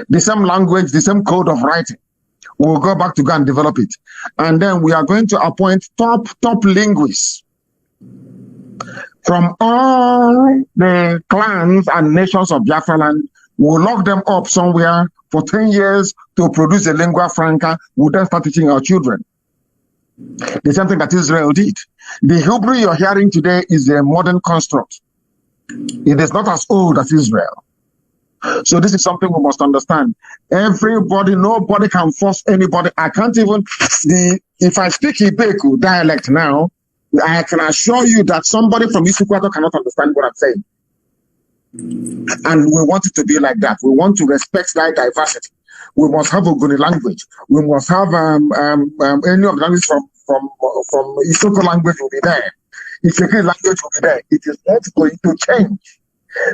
the same language, the same code of writing. We'll go back to go and develop it. And then we are going to appoint top linguists from all the clans and nations of Biafra land. We'll lock them up somewhere for 10 years to produce a lingua franca. We'll then start teaching our children. The same thing that Israel did. The Hebrew you're hearing today is a modern construct. It is not as old as Israel. So this is something we must understand. Everybody, nobody can force anybody. I can't even, if I speak Ibeku dialect now, I can assure you that somebody from Isukwato cannot understand what I'm saying. And we want it to be like that. We want to respect that diversity. We must have Ogoni language. We must have any of the language from Isoko language will be there. Isheke language will be there. It is not going to change.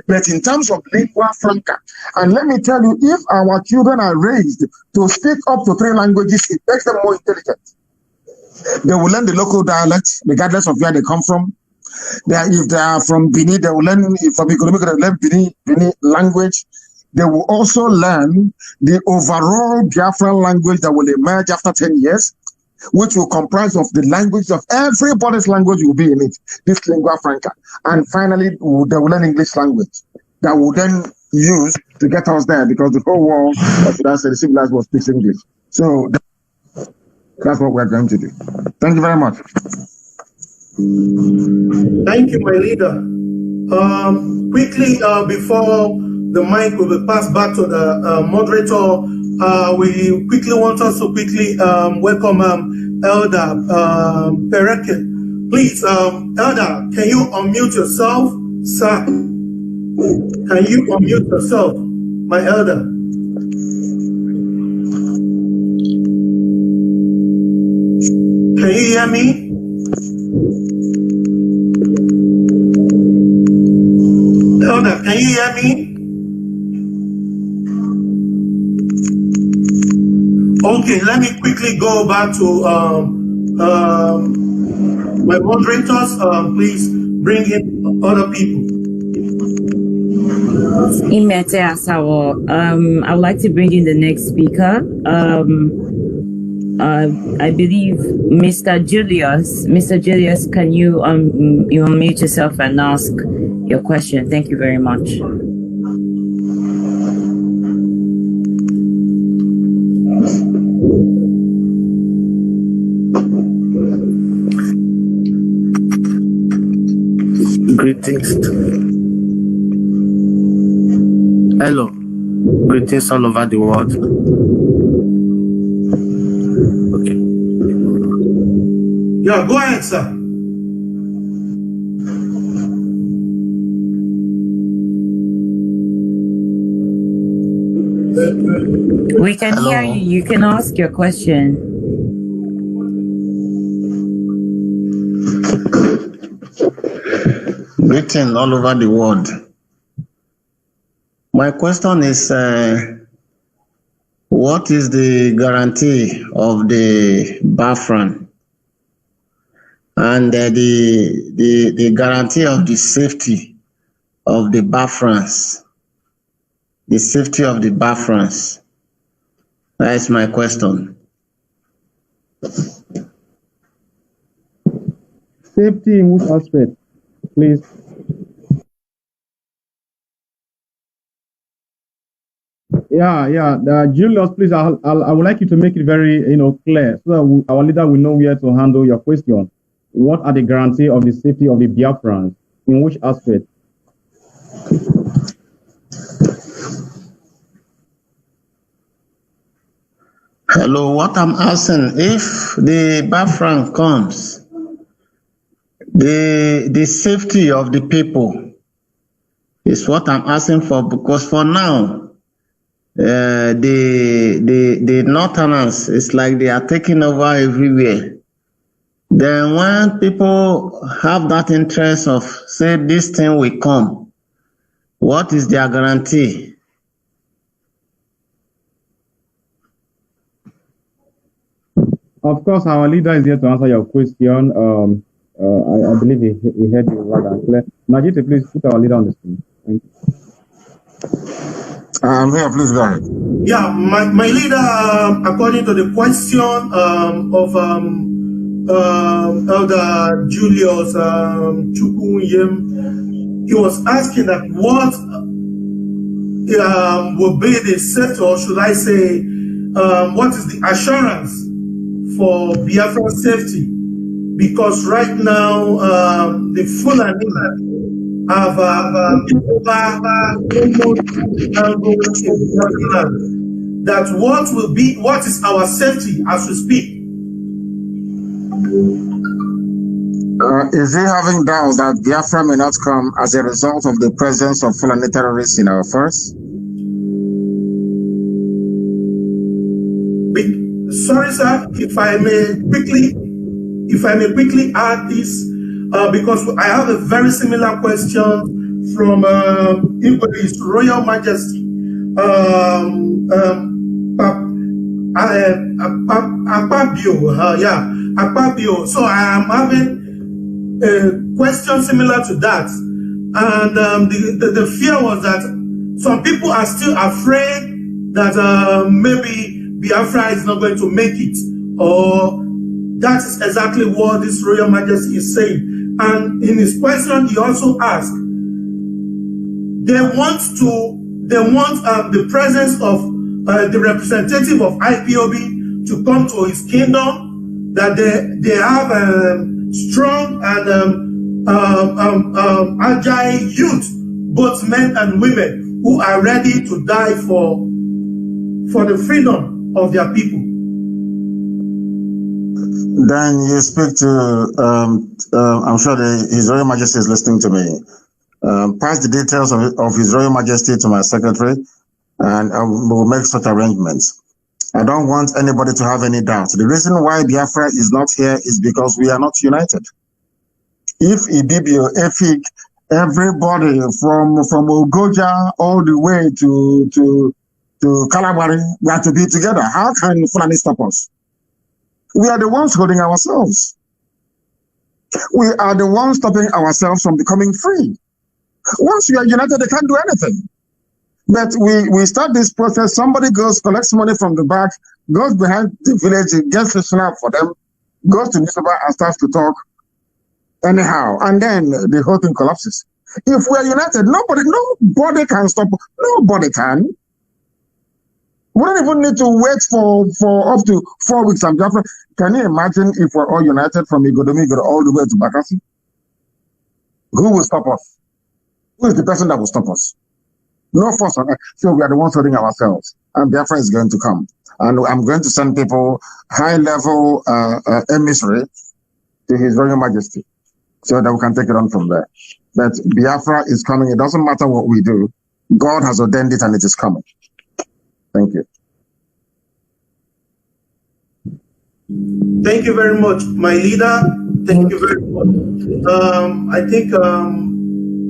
But in terms of lingua franca, and let me tell you, if our children are raised to speak up to 3 languages, it makes them more intelligent. They will learn the local dialects, regardless of where they come from. If they are from Bini, they will learn from economic, they will learn Bini language. They will also learn the overall Biafran language that will emerge after 10 years, which will comprise of the language of everybody's language will be in it, this lingua franca. And finally, they will learn English language that will then use to get us there, because the whole world, or should I say, the civilized world speaks English. So that's what we're going to do. Thank you very much. Thank you, my leader. Quickly, before the mic will be passed back to the moderator, we quickly want us to quickly welcome Elder Pereke. Please, Elder, can you unmute yourself, sir? Can you unmute yourself, my elder? Can you hear me? Elder, can you hear me? Okay, let me quickly go back to my moderators. Please bring in other people. Imete Asawo, I would like to bring in the next speaker. I believe Mr. Julius. Mr. Julius, can you unmute yourself and ask your question? Thank you very much. Greetings. Hello. Greetings all over the world. Okay. Yeah, go ahead, sir. We can hear you. You can ask your question. Greetings all over the world. My question is, what is the guarantee of the Biafran and the guarantee of the safety of the Biafrans? The safety of the Biafrans. That is my question. Safety in which aspect, please? Julius, please, I would like you to make it very, clear so that our leader will know where to handle your question. What are the guarantee of the safety of the Biafrans? In which aspect? Hello, what I'm asking, if the Biafran comes, the safety of the people is what I'm asking for, because for now, the Northerners, it's like they are taking over everywhere. Then when people have that interest of, say, this thing will come, what is their guarantee? Of course, our leader is here to answer your question. I believe he heard you loud and clear. Najite, please put our leader on the screen. Thank you. Yeah, please go ahead. Yeah, my leader, according to the question of Elder Julius Chukwuyem, he was asking that what will be the safety, or should I say, what is the assurance for Biafran safety? Because right now, the Fulani have that what is our safety as we speak? Is he having doubts that Biafra may not come as a result of the presence of Fulani terrorists in our affairs? Sorry, sir, if I may quickly add this, because I have a very similar question from His Royal Majesty, Akpabio. So I am having a question similar to that, and the fear was that some people are still afraid that maybe Biafra is not going to make it, or that is exactly what this Royal Majesty is saying. And in his question, he also asked, they want the presence of the representative of IPOB to come to his kingdom, that they have strong and agile youth, both men and women, who are ready to die for the freedom of their people. Then you speak to, I'm sure His Royal Majesty is listening to me. Pass the details of His Royal Majesty to my secretary, and we'll make such arrangements. I don't want anybody to have any doubt. The reason why Biafra is not here is because we are not united. If Ibibio, Efik, everybody from Ogoja all the way to Calabari, we have to be together. How can Fulani stop us? We are the ones holding ourselves. We are the ones stopping ourselves from becoming free. Once we are united, they can't do anything. But we start this process, somebody goes, collects money from the back, goes behind the village, gets a snap for them, goes to newspaper and starts to talk anyhow, and then the whole thing collapses. If we are united, nobody can stop, nobody can. We don't even need to wait for up to 4 weeks. Can you imagine if we're all united from Igodomi all the way to Bakassi? Who will stop us? Who is the person that will stop us? No force on us. So we are the ones holding ourselves. And Biafra is going to come. And I'm going to send people high-level emissary to His Royal Majesty so that we can take it on from there. But Biafra is coming. It doesn't matter what we do. God has ordained it and it is coming. Thank you. Thank you very much, my leader. Thank you very much. I think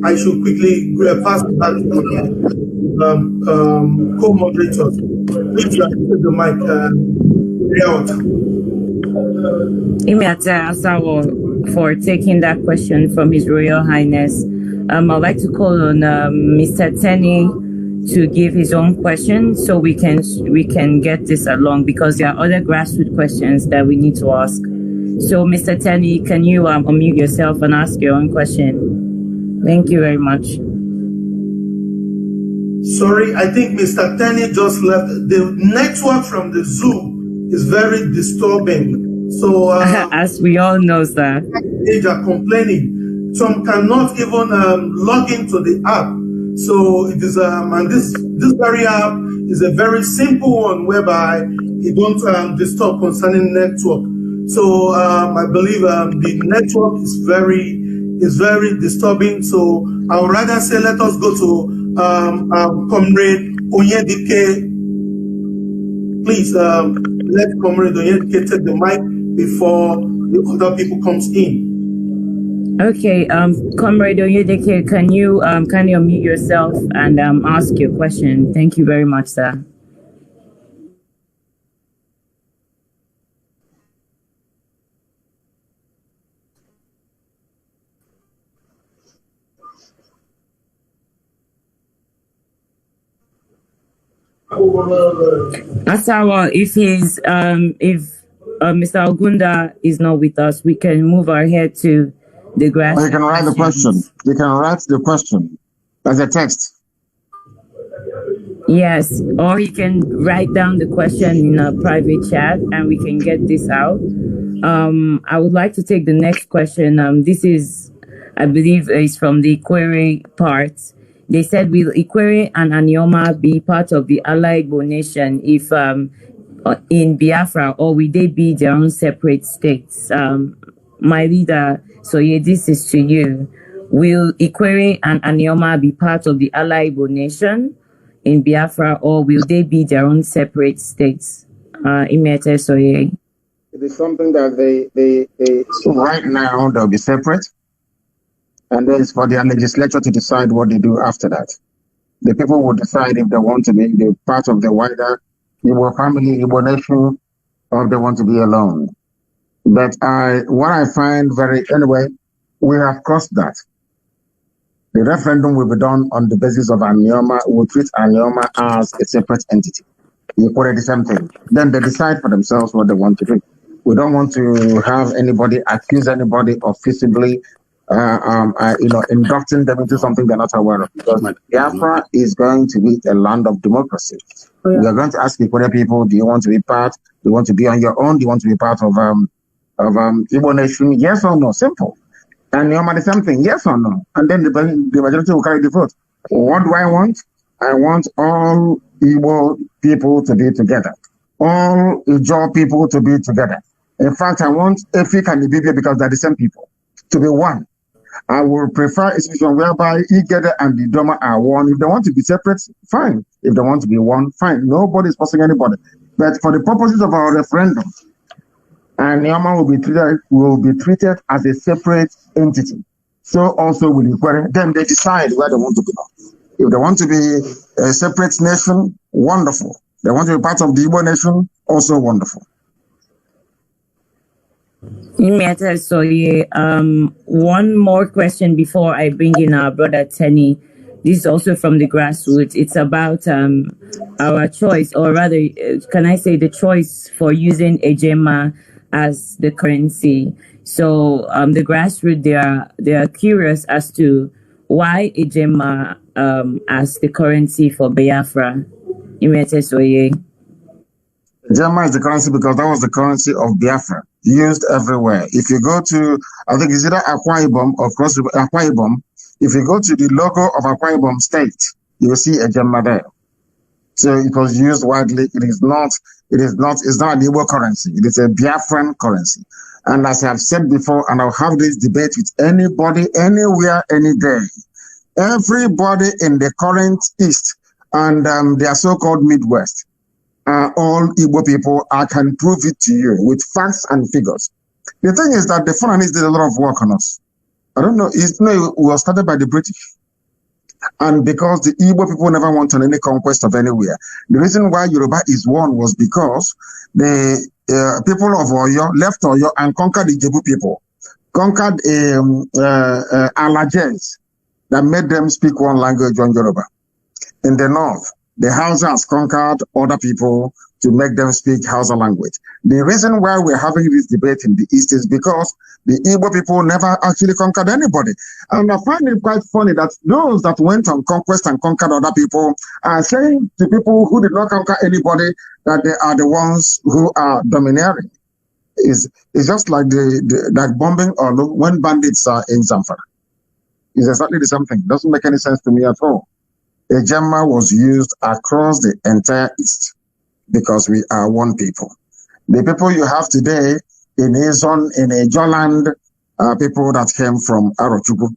I should quickly pass that to co-moderators. If you are taking the mic, for taking that question from His Royal Highness. I'd like to call on Mr. Tenny to give his own question so we can get this along, because there are other grassroots questions that we need to ask. So Mr. Tenny, can you unmute yourself and ask your own question? Thank you very much. Sorry, I think Mr. Tenny just left. The network from the zoo is very disturbing. So, as we all know, sir, they are complaining. Some cannot even log into the app. So it is, and this very app is a very simple one whereby it don't disturb concerning network. So I believe the network is very disturbing. So I would rather say let us go to Comrade Onyedike. Please let Comrade Onyedike take the mic before the other people comes in. Okay, Comrade Onyedike, can you unmute yourself and ask your question? Thank you very much, sir. Asawa, if Mr. Ogunda is not with us, we can move our head to the grass. You can write the question. You can write the question as a text. Yes, or you can write down the question in a private chat and we can get this out. I would like to take the next question. This is, I believe, is from the Ikwere part. They said, will Ikwere and Anioma be part of the Allied nation if in Biafra, or will they be their own separate states? My leader, so yeah, this is to you. Will Ikwere and Anioma be part of the Allied nation in Biafra, or will they be their own separate states? Imete Soye. It is something that they right now they'll be separate, and then it's for their legislature to decide what they do after that. The people will decide if they want to be part of the wider Igbo family, Igbo nation, or if they want to be alone. But what I find anyway, we have crossed that. The referendum will be done on the basis of Anioma. We'll treat Anioma as a separate entity. Equally the same thing. Then they decide for themselves what they want to do. We don't want to have anybody accuse anybody of visibly, inducting them into something they're not aware of. Because Biafra is going to be a land of democracy. Oh, yeah. We are going to ask Equatorial people, do you want to be part? Do you want to be on your own? Do you want to be part of Igbo nation? Yes or no? Simple. And the same thing, yes or no? And then the majority will carry the vote. What do I want? I want all Igbo people to be together. All Ijaw people to be together. In fact, I want Efik and Ibibia, because they're the same people, to be one. I will prefer a situation whereby Igede and the Doma are one. If they want to be separate, fine. If they want to be one, fine. Nobody is forcing anybody. But for the purposes of our referendum, and Niama will be treated as a separate entity. So also will Ikwere. Then they decide where they want to belong. If they want to be a separate nation, wonderful. They want to be part of the Igbo nation, also wonderful. So one more question before I bring in our brother Tenny. This is also from the grassroots. It's about our choice, or rather, can I say the choice for using Ejema as the currency. So the grassroots, they are curious as to why Ejema as the currency for Biafra. Ejema is the currency because that was the currency of Biafra, used everywhere. If you go to, I think it's either Akwa Ibom or Cross Akwa Ibom, if you go to the logo of Akwa Ibom State, you will see Ejema there. So it was used widely. It's not an Igbo currency. It is a Biafran currency. And as I have said before, and I'll have this debate with anybody, anywhere, any day, everybody in the current East and their so-called Midwest are all Igbo people. I can prove it to you with facts and figures. The thing is that the Fulanis did a lot of work on us. I don't know. It was started by the British. And because the Igbo people never wanted any conquest of anywhere. The reason why Yoruba is one was because the people of Oyo left Oyo and conquered the Ijebu people. Conquered Alajes that made them speak one language on Yoruba. In the north, the Hausas conquered other people to make them speak Hausa language. The reason why we're having this debate in the East is because the Igbo people never actually conquered anybody. And I find it quite funny that those that went on conquest and conquered other people are saying to people who did not conquer anybody that they are the ones who are domineering. It's just like like bombing or when bandits are in Zamfara. It's exactly the same thing. It doesn't make any sense to me at all. A Ejema was used across the entire East because we are one people. The people you have today in Ezon, in Ejoland, are people that came from Arochukwu.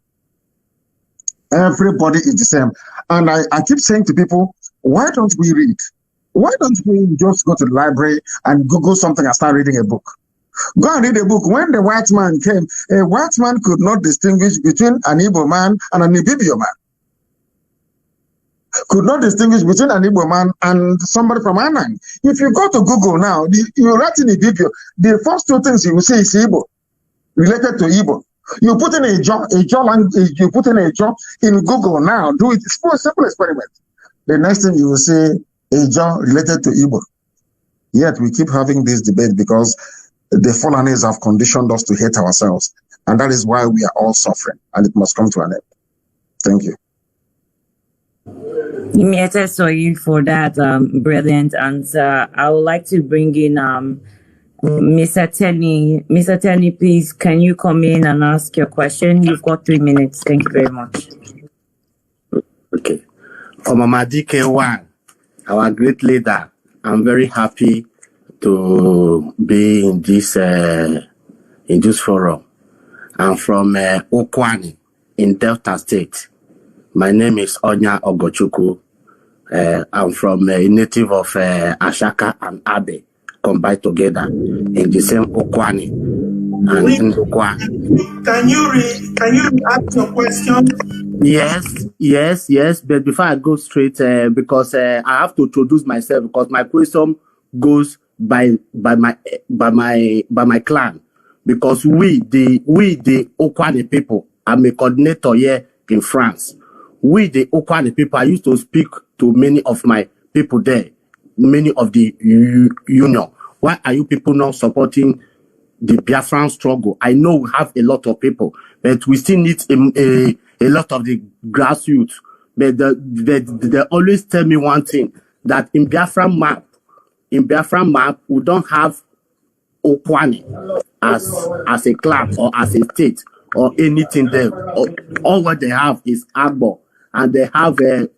Everybody is the same. And I keep saying to people, why don't we read? Why don't we just go to the library and Google something and start reading a book? Go and read a book. When the white man came, a white man could not distinguish between an Igbo man and an Ibibio man. Could not distinguish between an Igbo man and somebody from Anang. If you go to Google now, you write in Ibibio, the first two things you will see is Igbo, related to Igbo. You put in a job you put in a job in Google now, do it. It's a simple experiment. The next thing you will see a job related to Igbo. Yet we keep having this debate because the Fulanis have conditioned us to hate ourselves. And that is why we are all suffering. And it must come to an end. Thank you. Imiete Soyi for that brilliant answer. I would like to bring in Mr. Tenny. Mr. Tenny, please, can you come in and ask your question? You've got 3 minutes. Thank you very much. Okay. For Mama DK1, our great leader, I'm very happy to be in this forum. I'm from Okwani in Delta State. My name is Onya Ogochukwu. I'm from a native of Ashaka and Abe combined together in the same Okwani and Ndokwa. Can you ask your question? Yes. But before I go straight, because I have to introduce myself because my question goes by my clan. Because we the Okwani people, I'm a coordinator here in France. We the Okwani people, I used to speak to many of my people there, many of the union. Why are you people not supporting the Biafran struggle? I know we have a lot of people, but we still need a lot of the grassroots. But they always tell me one thing, that in Biafran map, we don't have Okwani as a clan or as a state or anything there. All what they have is Agbo, and they have and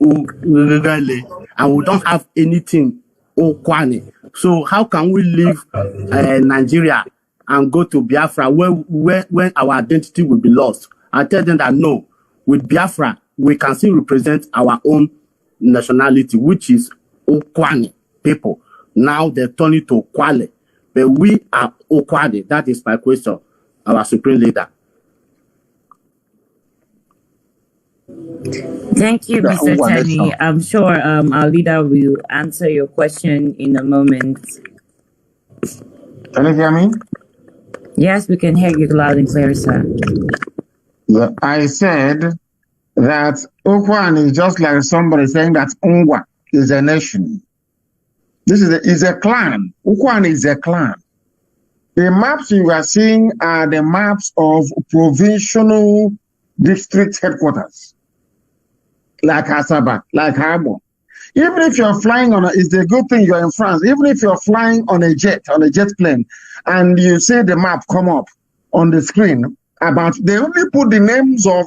we don't have anything Okwani. So how can we leave Nigeria and go to Biafra when our identity will be lost? I tell them that no, with Biafra we can still represent our own nationality, which is Okwani people. Now they turn it to Kwale, but we are Okwani. That is my question, our supreme leader. Thank you, Mr. Tenny. I'm sure our leader will answer your question in a moment. Can you hear me? Yes, we can hear you loud and clear, sir. Yeah, I said that Okwan is just like somebody saying that Ungwa is a nation. This is a clan. Okwan is a clan. The maps you are seeing are the maps of provincial district headquarters, like Asaba, like Harbour. Even if you're flying it's a good thing you're in France. Even if you're flying on a jet plane, and you see the map come up on the screen, they only put the names of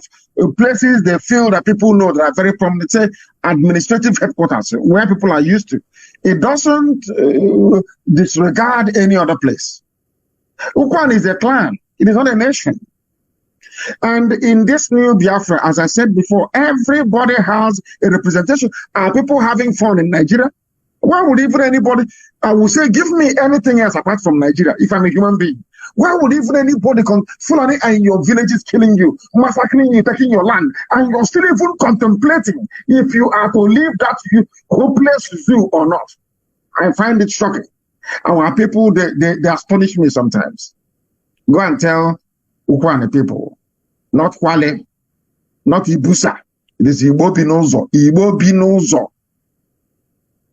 places they feel that people know that are very prominent, say administrative headquarters, where people are used to. It doesn't disregard any other place. Ukwan is a clan. It is not a nation. And in this new Biafra, as I said before, everybody has a representation. Are people having fun in Nigeria? Why would even anybody, I would say, give me anything else apart from Nigeria if I'm a human being? Why would even anybody come, Fulani and your village is killing you, massacring you, taking your land, and you're still even contemplating if you are to leave that hopeless zoo or not? I find it shocking. Our people, they astonish me sometimes. Go and tell Ukwane people, not Kwale, not Ibusa. It is Igbo Binozo. Igbo Binozo.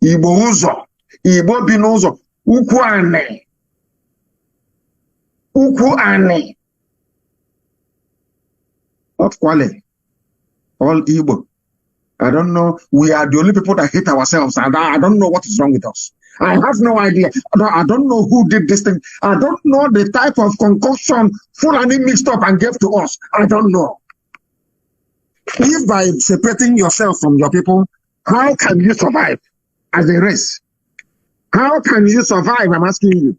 Igbo Uzo. Igbo bi n'ụzọ ukwu anị. Not Kwale, all Igbo. I don't know. We are the only people that hate ourselves. I don't know what is wrong with us. I have no idea. I don't know who did this thing. I don't know the type of concoction Fulani mixed up and gave to us. I don't know. If by separating yourself from your people, how can you survive as a race? How can you survive? I'm asking you.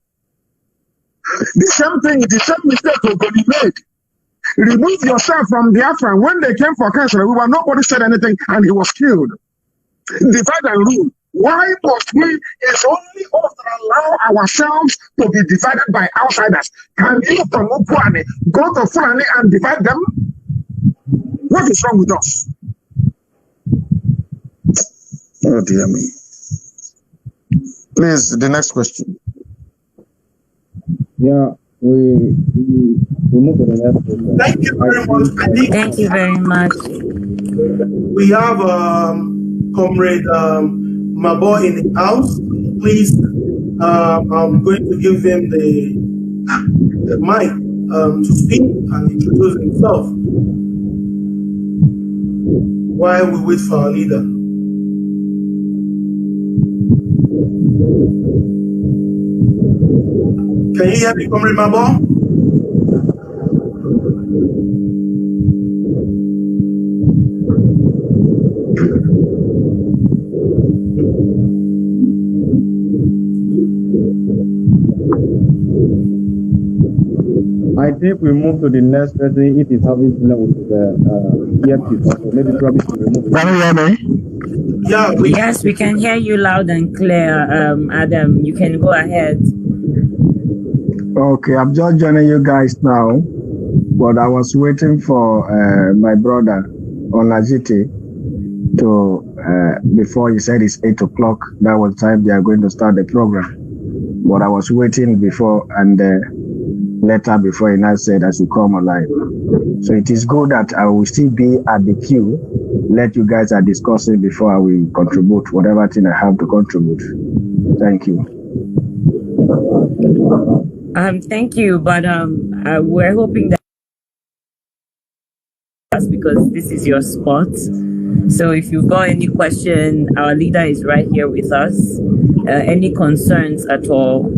The same thing, the same mistake Ogoni made. Remove yourself from Biafra. When they came for cancer, nobody said anything and he was killed. Divide and rule. Why must we? It's only us that allow ourselves to be divided by outsiders. Can you from Ukwane go to Fulani and divide them? What is wrong with us? Oh dear me. Please, the next question. Yeah, we move to the next question. Thank you very much. Thank you very much. We have Comrade Mabo in the house. Please, I'm going to give him the mic to speak and introduce himself while we wait for our leader. Can you hear me, Comrade Mabo? I think we move to the next person if he's having problem with the earpiece also. Maybe probably to remove it. Can you hear me? Yeah. Yes, we can hear you loud and clear. Adam, you can go ahead. Okay, I'm just joining you guys now, but I was waiting for my brother Onajiti to before he said it's 8 o'clock. That was the time they are going to start the program. But I was waiting before and later before he now said I should come alive. So it is good that I will still be at the queue. Let you guys are discussing before I will contribute whatever thing I have to contribute. Thank you. Thank you, but we're hoping that because this is your spot. So if you've got any question, our leader is right here with us. Any concerns at all,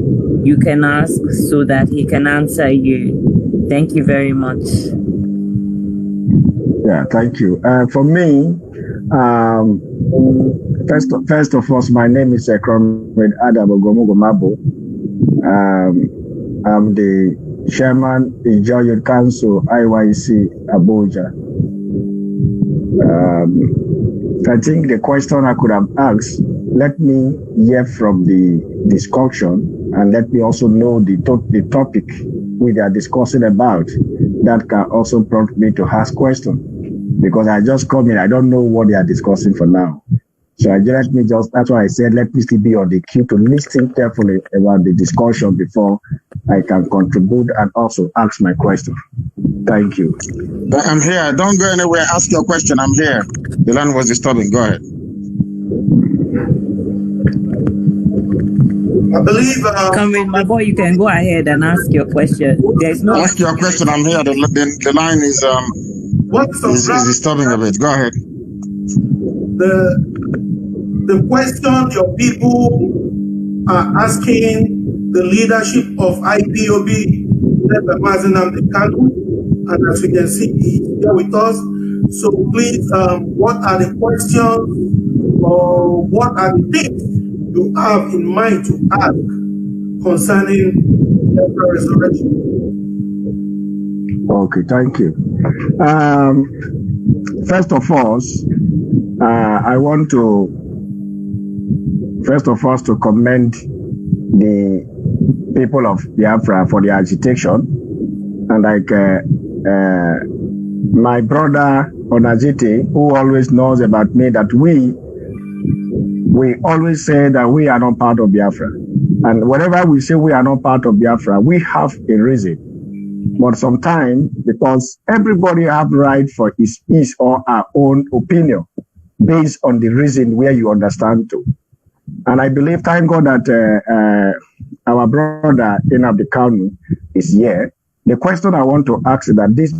you can ask so that he can answer you. Thank you very much. Yeah, thank you. For me, first of all, my name is Comrade Adam Ogomogomabo. I'm the chairman of the Judge Council, IYC Abuja. I think the question I could have asked, let me hear from the discussion and let me also know the topic we are discussing about. That can also prompt me to ask questions because I just come in, I don't know what they are discussing for now. So that's why I said, let me still be on the queue to listen carefully about the discussion before I can contribute and also ask my question. Thank you. I'm here. Don't go anywhere. Ask your question. I'm here. The line was disturbing. Go ahead. I believe... Comrade Mabo, you can go ahead and ask your question. There's no... Ask your question. I'm here. The line is disturbing a bit. Go ahead. The question your people are asking the leadership of IPOB, led by Mazi Nnamdi Kanu, and as we can see, he's here with us. So please, what are the questions or what are the things you have in mind to ask concerning the resurrection? Okay, thank you. First of all, I want to commend the people of Biafra for their agitation. And like my brother Onajiti, who always knows about me, that we always say that we are not part of Biafra. And whenever we say we are not part of Biafra, we have a reason. But sometimes, because everybody have right for his or her own opinion, based on the reason where you understand to. And I believe, thank God that our brother Nnamdi Kanu is here. The question I want to ask is that this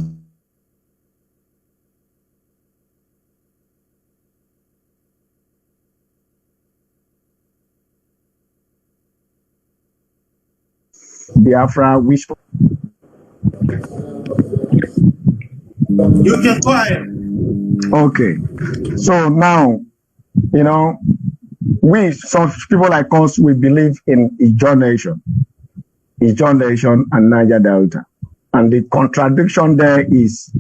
Biafra, which you can go ahead. Okay, so now, you know, we, some people like us, we believe in Ijaw Nation and Niger Delta. And the contradiction there is,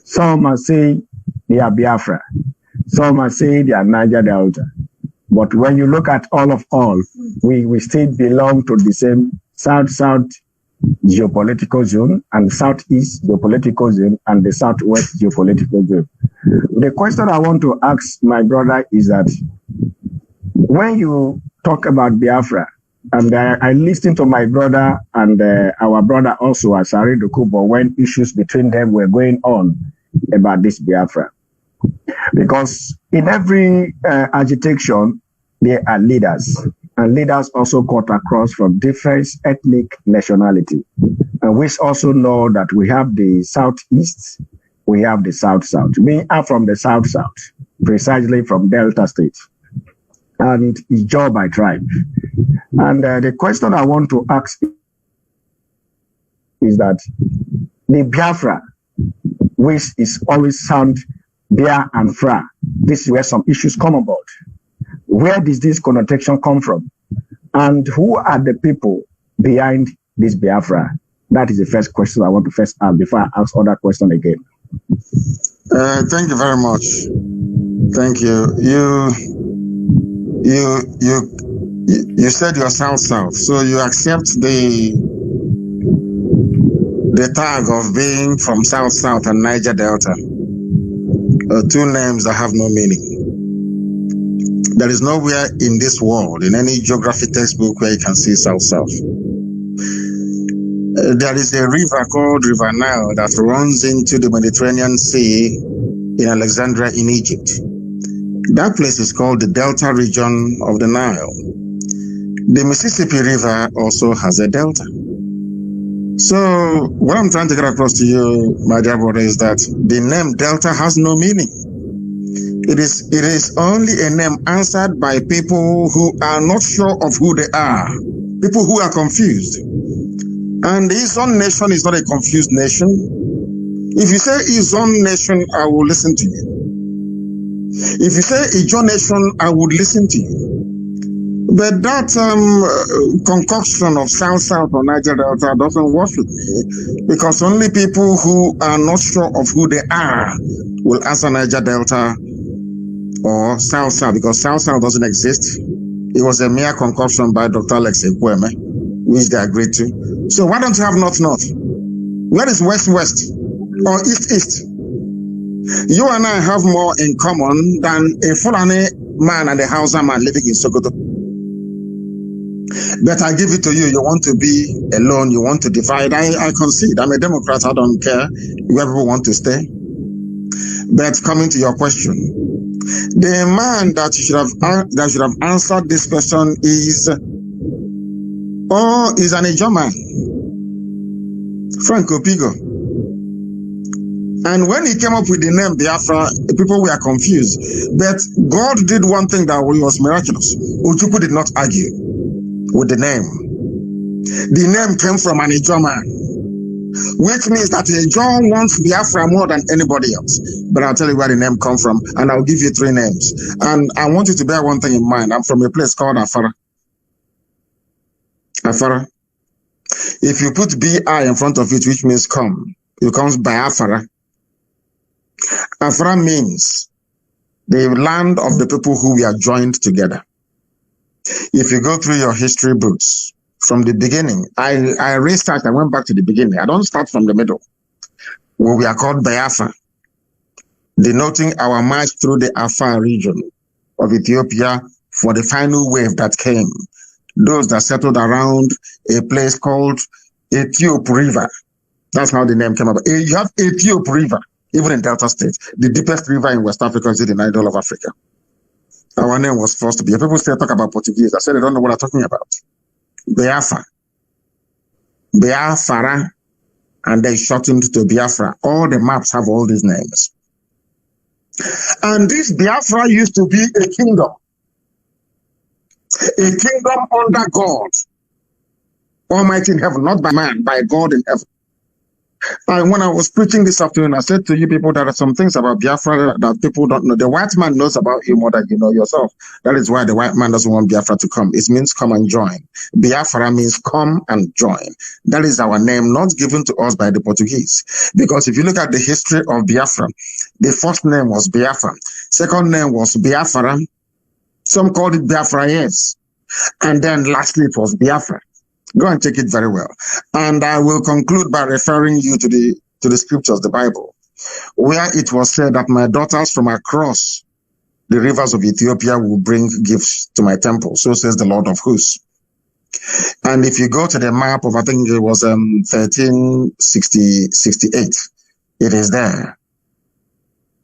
some are saying they are Biafra, some are saying they are Niger Delta. But when you look at all, we still belong to the same South-South geopolitical zone and Southeast geopolitical zone and the Southwest geopolitical zone. The question I want to ask my brother is that when you talk about Biafra, and I listened to my brother and our brother also, Asari Dokubo, when issues between them were going on about this Biafra. Because in every agitation, there are leaders, and leaders also cut across from different ethnic nationality. And we also know that we have the Southeast, we have the South-South. We are from the South-South, precisely from Delta State, and Ijaw by tribe. And the question I want to ask is that the Biafra, which is always sound Bia and Fra, this is where some issues come about. Where does this connotation come from? And who are the people behind this Biafra? That is the first question I want to first ask before I ask other question again. Thank you very much. Thank you. You said you're South-South, so you accept the tag of being from South-South and Niger Delta. Two names that have no meaning. There is nowhere in this world, in any geography textbook, where you can see South-South. There is a river called River Nile that runs into the Mediterranean Sea in Alexandria in Egypt. That place is called the Delta region of the Nile. The Mississippi River also has a delta. So what I'm trying to get across to you, my dear brother, is that the name Delta has no meaning. It is only a name answered by people who are not sure of who they are, people who are confused. And his own nation is not a confused nation. If you say his own nation, I will listen to you. If you say Ijaw Nation, I would listen to you. But that concoction of South-South or Niger Delta doesn't work with me, because only people who are not sure of who they are will answer Niger Delta or South-South, because South-South doesn't exist. It was a mere concoction by Dr. Alex Ekweme, which they agreed to. So why don't you have North-North? Where is West-West or East-East? You and I have more in common than a Fulani man and a Hausa man living in Sokoto. But I give it to you. You want to be alone. You want to divide. I concede. I'm a Democrat. I don't care where people want to stay. But coming to your question, the man that should have answered this question is an Ijaw man, Frank Opigo. And when he came up with the name Biafra, people were confused. But God did one thing that was miraculous. Ojukwu did not argue with the name. The name came from an Ijaw man, which means that Ijaw wants Biafra more than anybody else. But I'll tell you where the name comes from, and I'll give you three names. And I want you to bear one thing in mind. I'm from a place called Afara. Afara. If you put B-I in front of it, which means come, it becomes Biafra. Afra means the land of the people who we are joined together. If you go through your history books from the beginning, I restart, I went back to the beginning. I don't start from the middle. Where we are called Biafra, denoting our march through the Afar region of Ethiopia for the final wave that came. Those that settled around a place called Ethiop River. That's how the name came about. You have Ethiop River. Even in Delta State, the deepest river in West Africa is the Nile of Africa. Our name was forced to be. People still talk about Portuguese. I said they don't know what I'm talking about. Biafra. Biafra. And they shortened to Biafra. All the maps have all these names. And this Biafra used to be a kingdom. A kingdom under God. Almighty in heaven, not by man, by God in heaven. And when I was preaching this afternoon, I said to you people, there are some things about Biafra that people don't know. The white man knows about you more than you know yourself. That is why the white man doesn't want Biafra to come. It means come and join. Biafra means come and join. That is our name, not given to us by the Portuguese. Because if you look at the history of Biafra, the first name was Biafra. Second name was Biafra. Some called it Biafra, yes. And then lastly, it was Biafra. Go and check it very well. And I will conclude by referring you to the scriptures, the Bible, where it was said that my daughters from across the rivers of Ethiopia will bring gifts to my temple. So says the Lord of hosts. And if you go to the map of, I think it was 1368, it is there.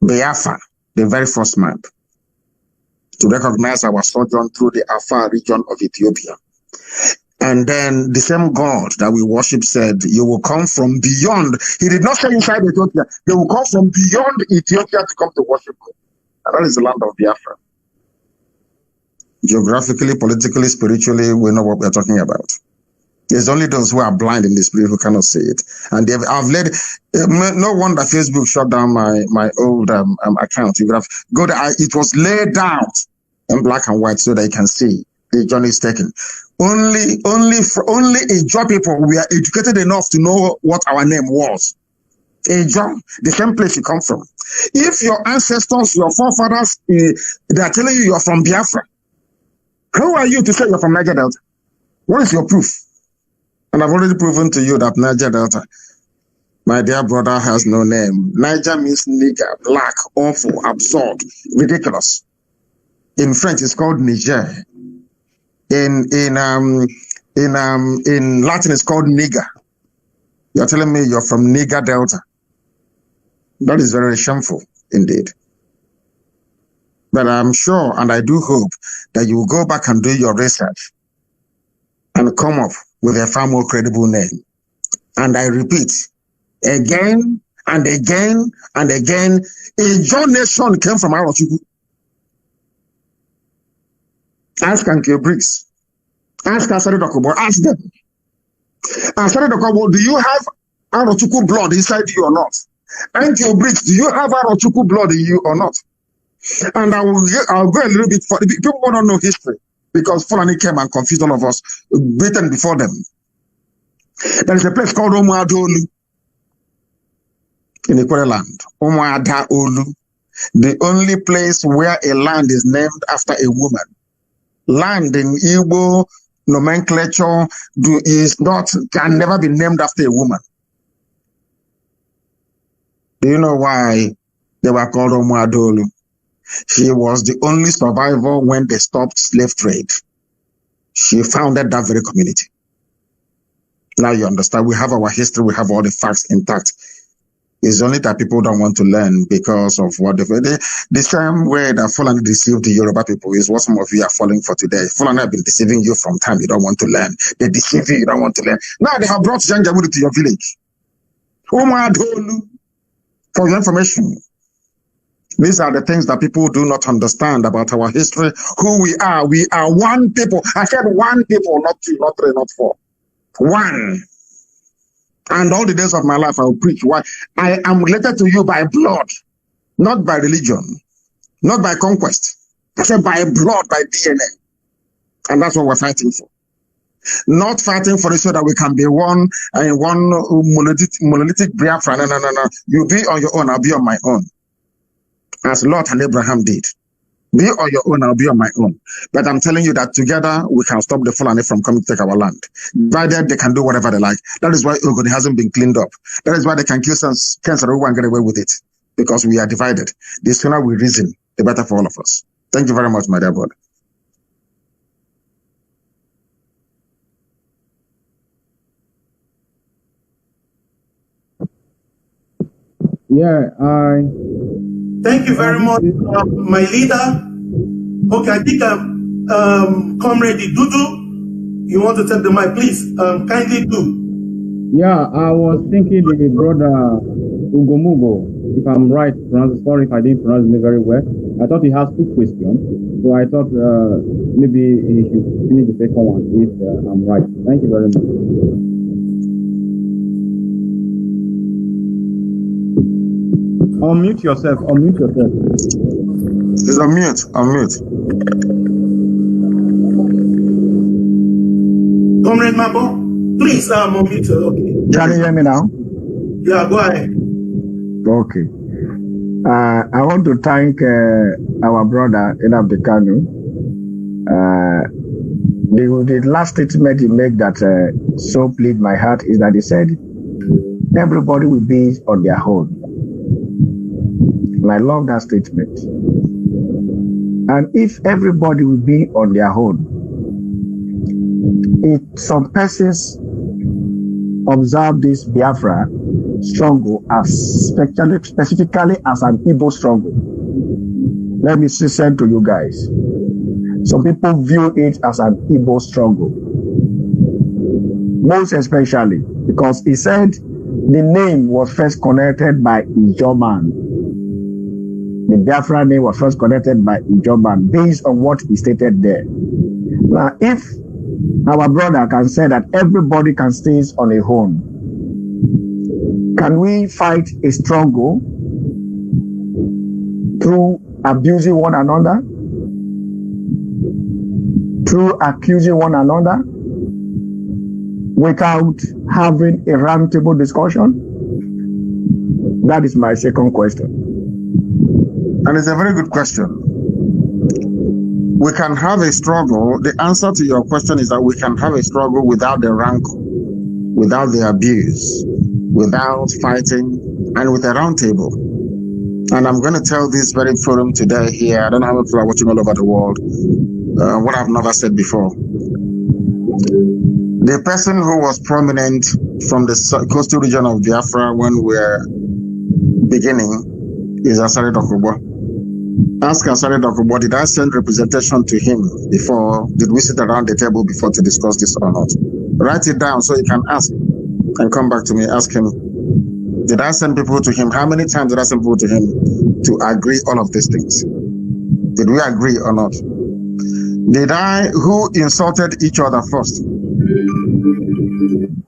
Biafra, the very first map, to recognize our sojourn through the Afar region of Ethiopia. And then the same God that we worship said, you will come from beyond. He did not say inside Ethiopia. They will come from beyond Ethiopia to come to worship God. And that is the land of Biafra. Geographically, politically, spiritually, we know what we're talking about. It's only those who are blind in the spirit who cannot see it. And I've led, no wonder Facebook shut down my old account. You could have go there. It was laid out in black and white so that you can see the journey is taken. Only Ijaw people we are educated enough to know what our name was. Ijaw, the same place you come from. If your ancestors, your forefathers, they are telling you you're from Biafra, who are you to say you're from Niger Delta? What is your proof? And I've already proven to you that Niger Delta, my dear brother, has no name. Niger means nigger, black, awful, absurd, ridiculous. In French, it's called Niger. In Latin, it's called nigger. You're telling me you're from Niger Delta. That is very shameful indeed. But I'm sure, and I do hope, that you will go back and do your research and come up with a far more credible name. And I repeat, again and again and again, Ijaw nation came from Arochukwu. Ask Uncle Briggs. Ask Asari Dokubo. Ask them. Asari Dokubo, do you have Arochukwu blood inside you or not? Uncle Briggs, do you have Arochukwu blood in you or not? And I'll go a little bit further. People don't know history because Fulani came and confused all of us, beaten before them. There is a place called Omuadaolu in Ikwere land. Omuadaolu. The only place where a land is named after a woman. Land in Igbo nomenclature can never be named after a woman. Do you know why they were called Omuadaolu? She was the only survivor when they stopped slave trade. She founded that very community. Now you understand, we have our history, we have all the facts intact. It's only that people don't want to learn because of what the same way that Fulani deceived the Yoruba people is what some of you are falling for today. Fulani have been deceiving you from time you don't want to learn. They deceive you, you don't want to learn. Now they have brought Janjaweed to your village. For your information. These are the things that people do not understand about our history, who we are. We are one people. I said one people, not two, not three, not four. One. And all the days of my life I will preach why I am related to you by blood, not by religion, not by conquest. I said by blood, by DNA. And that's what we're fighting for. Not fighting for it so that we can be one monolithic Biafra. No. You be on your own, I'll be on my own. As Lot and Abraham did. Be on your own, I'll be on my own. But I'm telling you that together we can stop the Fulani from coming to take our land. Divided, they can do whatever they like. That is why Ogoni hasn't been cleaned up. That is why they can kill cancer and get away with it. Because we are divided. The sooner we reason, the better for all of us. Thank you very much, my dear brother. Yeah, Thank you very much, my leader. Okay, I think Comrade Dudu, you want to take the mic, please? Kindly do. Yeah, I was thinking the brother Ugomugo, if I'm right, sorry if I didn't pronounce it very well. I thought he has 2 questions, so I thought maybe he should finish the second one if I'm right. Thank you very much. Unmute yourself. Unmute yourself. He's on mute. Comrade Mabo, please unmute. Okay. Can you hear me now? Yeah, go ahead. Okay. I want to thank our brother Nnamdi Kanu. The last statement he made that so pleased my heart is that he said everybody will be on their own. And I love that statement. And if everybody will be on their own, if some persons observe this Biafra struggle as specifically as an Igbo struggle, let me say to you guys, some people view it as an Igbo struggle, most especially because he said the name was first connected by Ijoman. The Biafra name was first connected by Ijoman based on what he stated there. Now, if our brother can say that everybody can stay on a own, can we fight a struggle through abusing one another, through accusing one another, without having a roundtable discussion? That is my second question. And it's a very good question. We can have a struggle. The answer to your question is that we can have a struggle without the rancor, without the abuse, without fighting, and with a round table. And I'm going to tell this very forum today here. I don't know how many people are watching all over the world. What I've never said before. The person who was prominent from the coastal region of Biafra when we're beginning is Asare Dokubo. Ask Asare Dokubo, did I send representation to him before? Did we sit around the table before to discuss this or not? Write it down so you can ask and come back to me. Ask him, did I send people to him? How many times did I send people to him to agree all of these things? Did we agree or not? Who insulted each other first?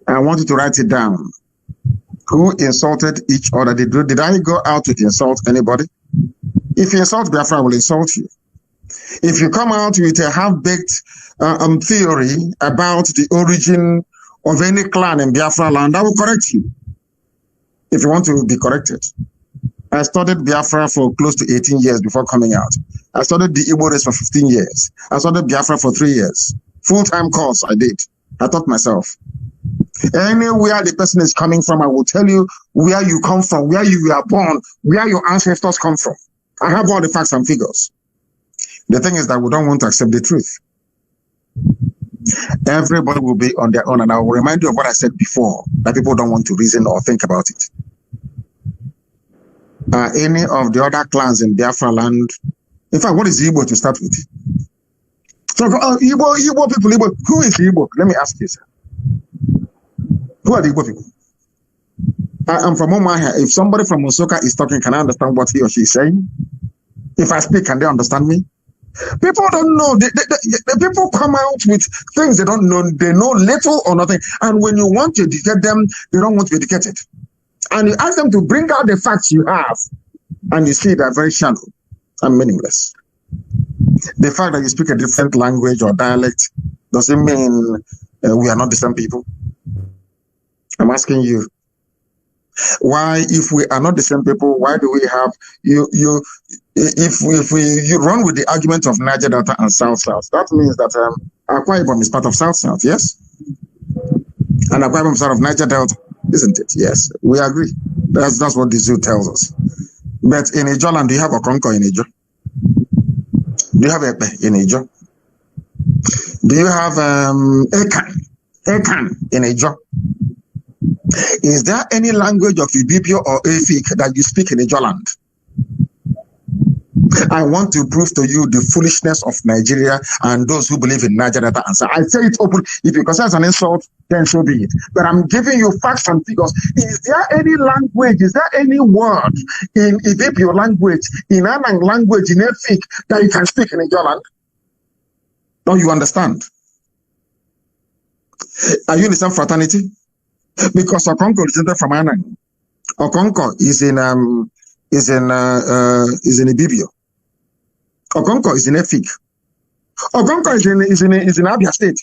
I want you to write it down. Who insulted each other? Did I go out to insult anybody? If you insult Biafra, I will insult you. If you come out with a half-baked theory about the origin of any clan in Biafra land, I will correct you. If you want to be corrected. I studied Biafra for close to 18 years before coming out. I studied the Igbo race for 15 years. I studied Biafra for 3 years. Full-time course I did. I taught myself. Anywhere the person is coming from, I will tell you where you come from, where you were born, where your ancestors come from. I have all the facts and figures. The thing is that we don't want to accept the truth. Everybody will be on their own, and I will remind you of what I said before, that people don't want to reason or think about it. Any of the other clans in Biafra land, in fact, what is Igbo to start with? So, Igbo people, Igbo, who is Igbo? Let me ask you, sir. Who are the Igbo people? I'm from Omahia. If somebody from Osoka is talking, can I understand what he or she is saying? If I speak, can they understand me? People don't know. The people come out with things they don't know. They know little or nothing. And when you want to educate them, they don't want to be educated. And you ask them to bring out the facts you have, and you see they're very shallow and meaningless. The fact that you speak a different language or dialect doesn't mean we are not the same people. I'm asking you, why, if we are not the same people, why do we have you run with the argument of Niger Delta and South, that means that Akwa Ibom is part of South, yes? And Akwa Ibom is part of Niger Delta, isn't it? Yes, we agree. That's what the zoo tells us. But in Ijoland, do you have Okonko in Ijo? Do you have Epe in Ijo? Do you have Ekan in Ijo? Is there any language of Ibibio or Efik that you speak in Ijoland? I want to prove to you the foolishness of Nigeria and those who believe in Niger Delta answer. I say it open. If you consider it an insult, then so be it. But I'm giving you facts and figures. Is there any language, is there any word in Ethiopian language, in Anang language, in Efik that you can speak in your land? Don't you understand? Are you in the same fraternity? Because Okonko is from Anang. Okonko is in Ibibio. Okonko is in Efik. Okonko is in Abia State.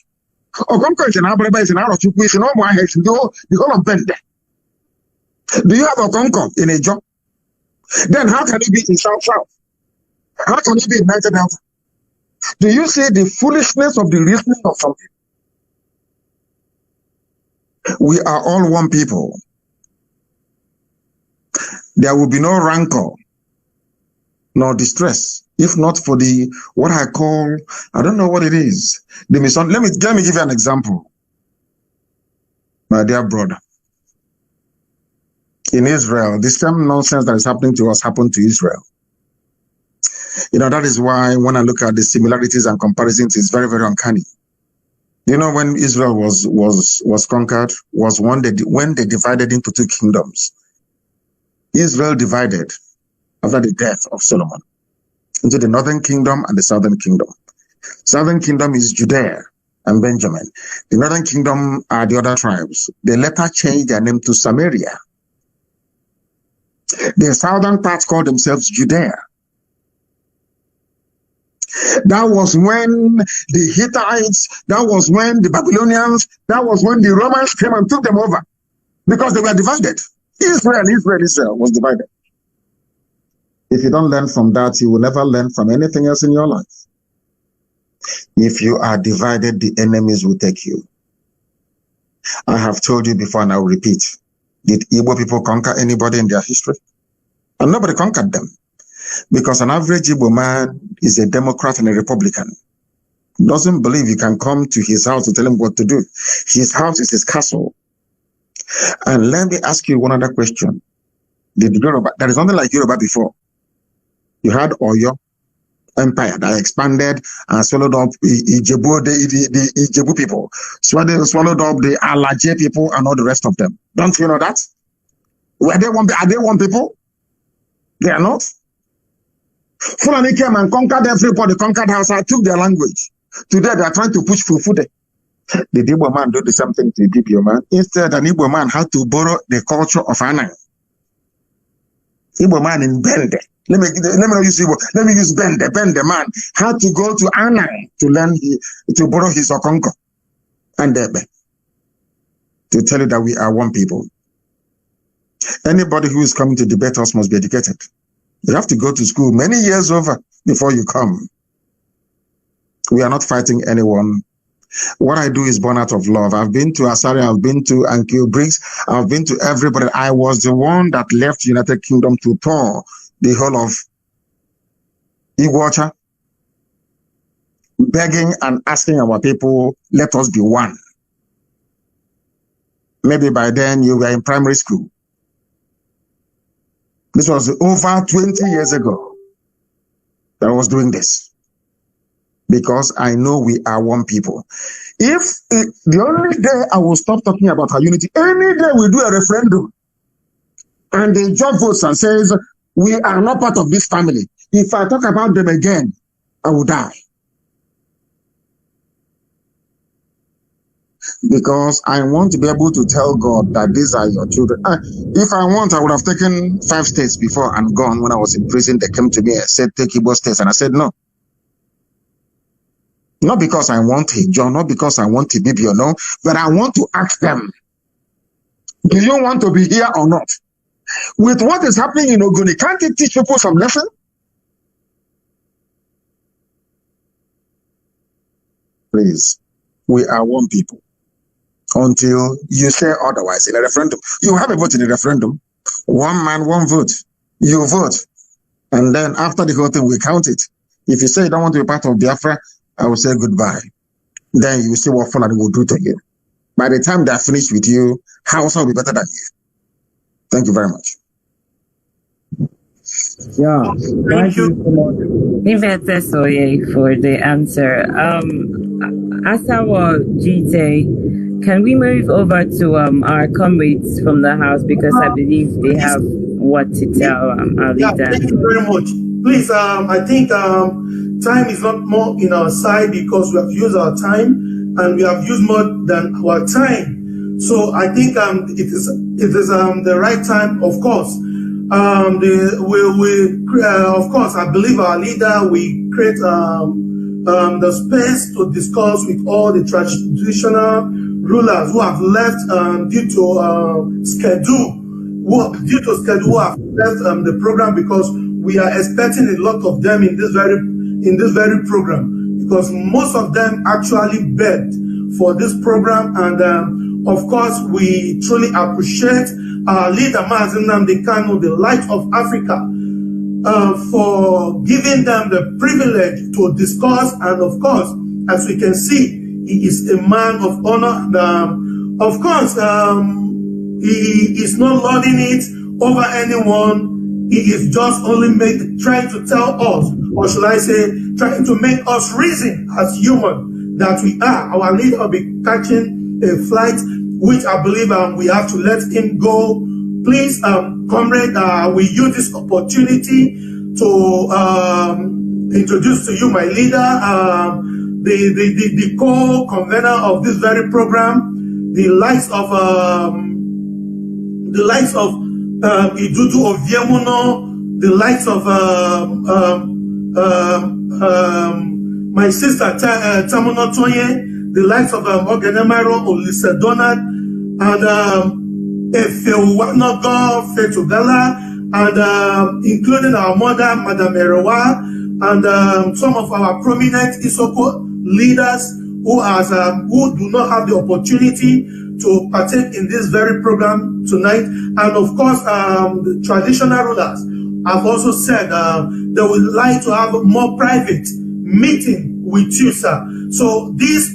Okonko is in Abreba, is in Arochukwu, is in Omuahe, is in the whole of Bende. Do you have Okonko in a job? Then how can it be in South? How can it be in Niger Delta? Do you see the foolishness of the reasoning of some people? We are all one people. There will be no rancor nor distress if not for the what I call, I don't know what it is. Let me give you an example, my dear brother. In Israel, the same nonsense that is happening to us happened to Israel. You know, that is why when I look at the similarities and comparisons, it's very, very uncanny. You know, when Israel was conquered, was when they divided into two kingdoms. Israel divided after the death of Solomon into the northern kingdom and the southern kingdom. Southern kingdom is Judea and Benjamin. The northern kingdom are the other tribes. They later changed their name to Samaria. The southern part called themselves Judea. That was when the Hittites, that was when the Babylonians, that was when the Romans came and took them over because they were divided. Israel was divided. If you don't learn from that, you will never learn from anything else in your life. If you are divided, the enemies will take you. I have told you before and I will repeat. Did Igbo people conquer anybody in their history? And nobody conquered them. Because an average Igbo man is a Democrat and a Republican. Doesn't believe you can come to his house to tell him what to do. His house is his castle. And let me ask you one other question. There is nothing like Yoruba before. You had Oyo Empire that expanded and swallowed up the Ijebu people, swallowed up the Alaje people and all the rest of them. Don't you know that? Are they one people? They are not. Fulani came and conquered everybody, conquered Hausa, took their language. Today they are trying to push Fufude. The Igbo man do the same thing to the Igbo man. Instead, an Igbo man had to borrow the culture of Anang. Igbo man in Bende. Let me not use Igbo. Let me use Bende. Bende man had to go to Anang to learn to borrow his Okonko and Debe to tell you that we are one people. Anybody who is coming to debate us must be educated. You have to go to school many years over before you come. We are not fighting anyone. What I do is born out of love. I've been to Asari, I've been to Ankyo Briggs, I've been to everybody. I was the one that left United Kingdom to tour the whole of Iguacha, begging and asking our people, let us be one. Maybe by then you were in primary school. This was over 20 years ago that I was doing this. Because I know we are one people. If the only day I will stop talking about our unity, any day we do a referendum and the judge votes and says, we are not part of this family. If I talk about them again, I will die. Because I want to be able to tell God that these are your children. If I want, I would have taken 5 states before and gone. When I was in prison, they came to me and said, take Igbo states. And I said, no. Not because I want a job, not because I want a baby or no, but I want to ask them, do you want to be here or not? With what is happening in Ogoni, can't it teach people some lesson? Please, we are one people. Until you say otherwise in a referendum. You have a vote in a referendum. One man, one vote. You vote. And then after the whole thing, we count it. If you say you don't want to be part of Biafra, I will say goodbye. Then you will see what Fulani will do to you. By the time they are finished with you, Hausa will be better than you. Thank you very much. Yeah, Thank you. so much. Nivete Soye for the answer. Asawa Jite, can we move over to our comrades from the house, because I believe they have what to tell our Yeah, leader. thank you very much. Please, I think time is not more in our side, because we have used our time and we have used more than our time. So I think it is the right time, of course. Of course, I believe our leader will create the space to discuss with all the traditional rulers who have left due to schedule. Who have left the program, because we are expecting a lot of them in this very program, because most of them actually begged for this program. And of course, we truly appreciate our leader Mazi Nnamdi Kanu, the light of Africa, for giving them the privilege to discuss. And of course, as we can see, he is a man of honor. And of course, he is not lording it over anyone. He is just only trying to tell us, or should I say, trying to make us reason as human that we are. Our leader will be catching a flight, which I believe we have to let him go. Please, comrade, we use this opportunity to introduce to you my leader, the co-convener of this very program, the likes of Idudu Oviemuno, the likes of my sister Tamuno Toye, the likes of Ogenemaro Olise Donald, and Efewanogo Fetugala, and including our mother, Madam Erewa, and some of our prominent Isoko leaders who do not have the opportunity to partake in this very program tonight. And of course, the traditional rulers have also said they would like to have a more private meeting with you, sir. So this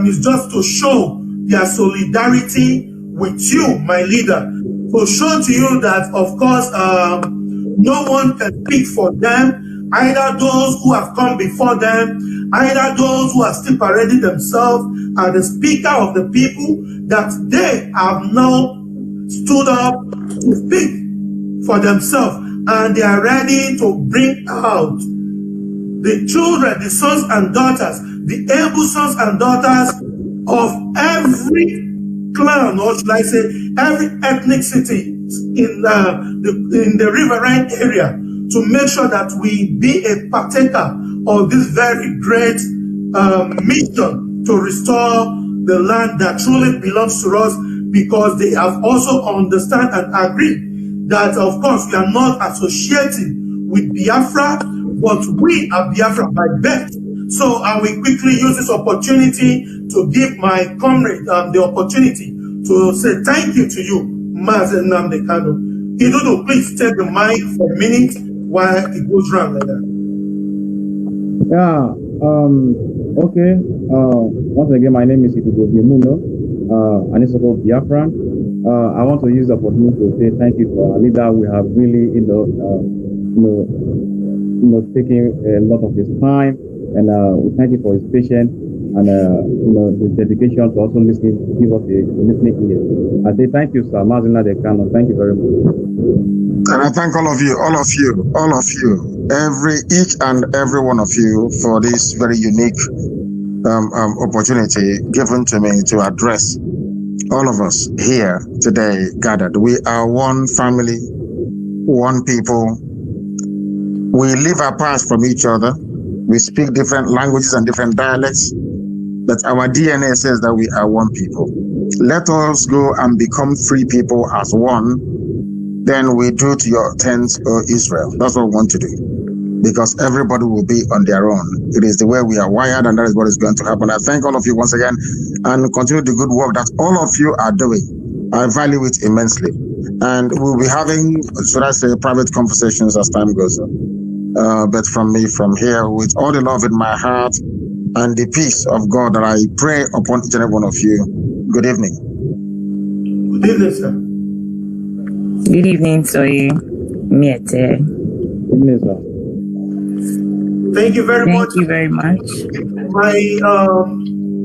is just to show their solidarity with you, my leader, to show to you that, of course, no one can speak for them, either those who have come before them, either those who are still parading themselves as the speaker of the people, that they have now stood up to speak for themselves, and they are ready to bring out the children, the sons and daughters, the able sons and daughters of every clan, or should I say, every ethnicity in the riverine area, to make sure that we be a partaker of this very great mission to restore the land that truly belongs to us, because they have also understand and agree that, of course, we are not associating with Biafra, but we are Biafra by birth. So I will quickly use this opportunity to give my comrade the opportunity to say thank you to you, Mazi Nnamdi Kanu. Idudu, please take the mic for a minute while it goes round like that. Yeah, okay. Once again, my name is Idudu Oviemuno, and it's about Biafran. I want to use the opportunity to say thank you to our leader. We have really, taking a lot of his time, and we thank you for his patience and his dedication to also listening, give us a listening ear. I say thank you, sir, Mazi Nnamdi Kanu. Thank you very much. And I thank all of you, each and every one of you, for this very unique opportunity given to me to address all of us here today gathered. We are one family, one people. We live apart from each other. We speak different languages and different dialects, but our DNA says that we are one people. Let us go and become free people as one. Then we do to your tents, O Israel. That's what we want to do, because everybody will be on their own. It is the way we are wired, and that is what is going to happen. I thank all of you once again, and continue the good work that all of you are doing. I value it immensely. And we'll be having, should I say, private conversations as time goes on. But from me, from here, with all the love in my heart and the peace of God that I pray upon each and every one of you. Good evening. Good evening, sir. Good evening, Soye Miete. evening, sir. Thank you very much. Thank you very much. My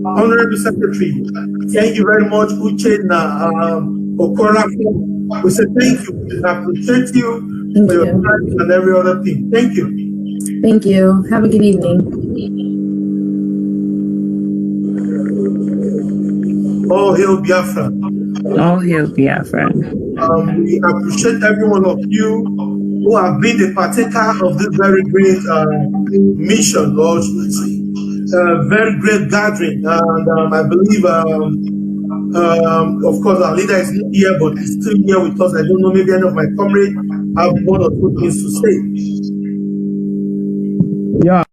Honorable Secretary, thank you very much, Uchenna Okora. We say thank you. We appreciate you for your time and every other thing. Thank you. Thank you. Have a good evening. All hail Biafra. All hail Biafra. We appreciate every one of you who have been a partaker of this very great mission, Lord. Very great gathering. And I believe, of course, our leader is not here, but he's still here with us. I don't know, maybe any of my comrades have one or two things to say. Yeah.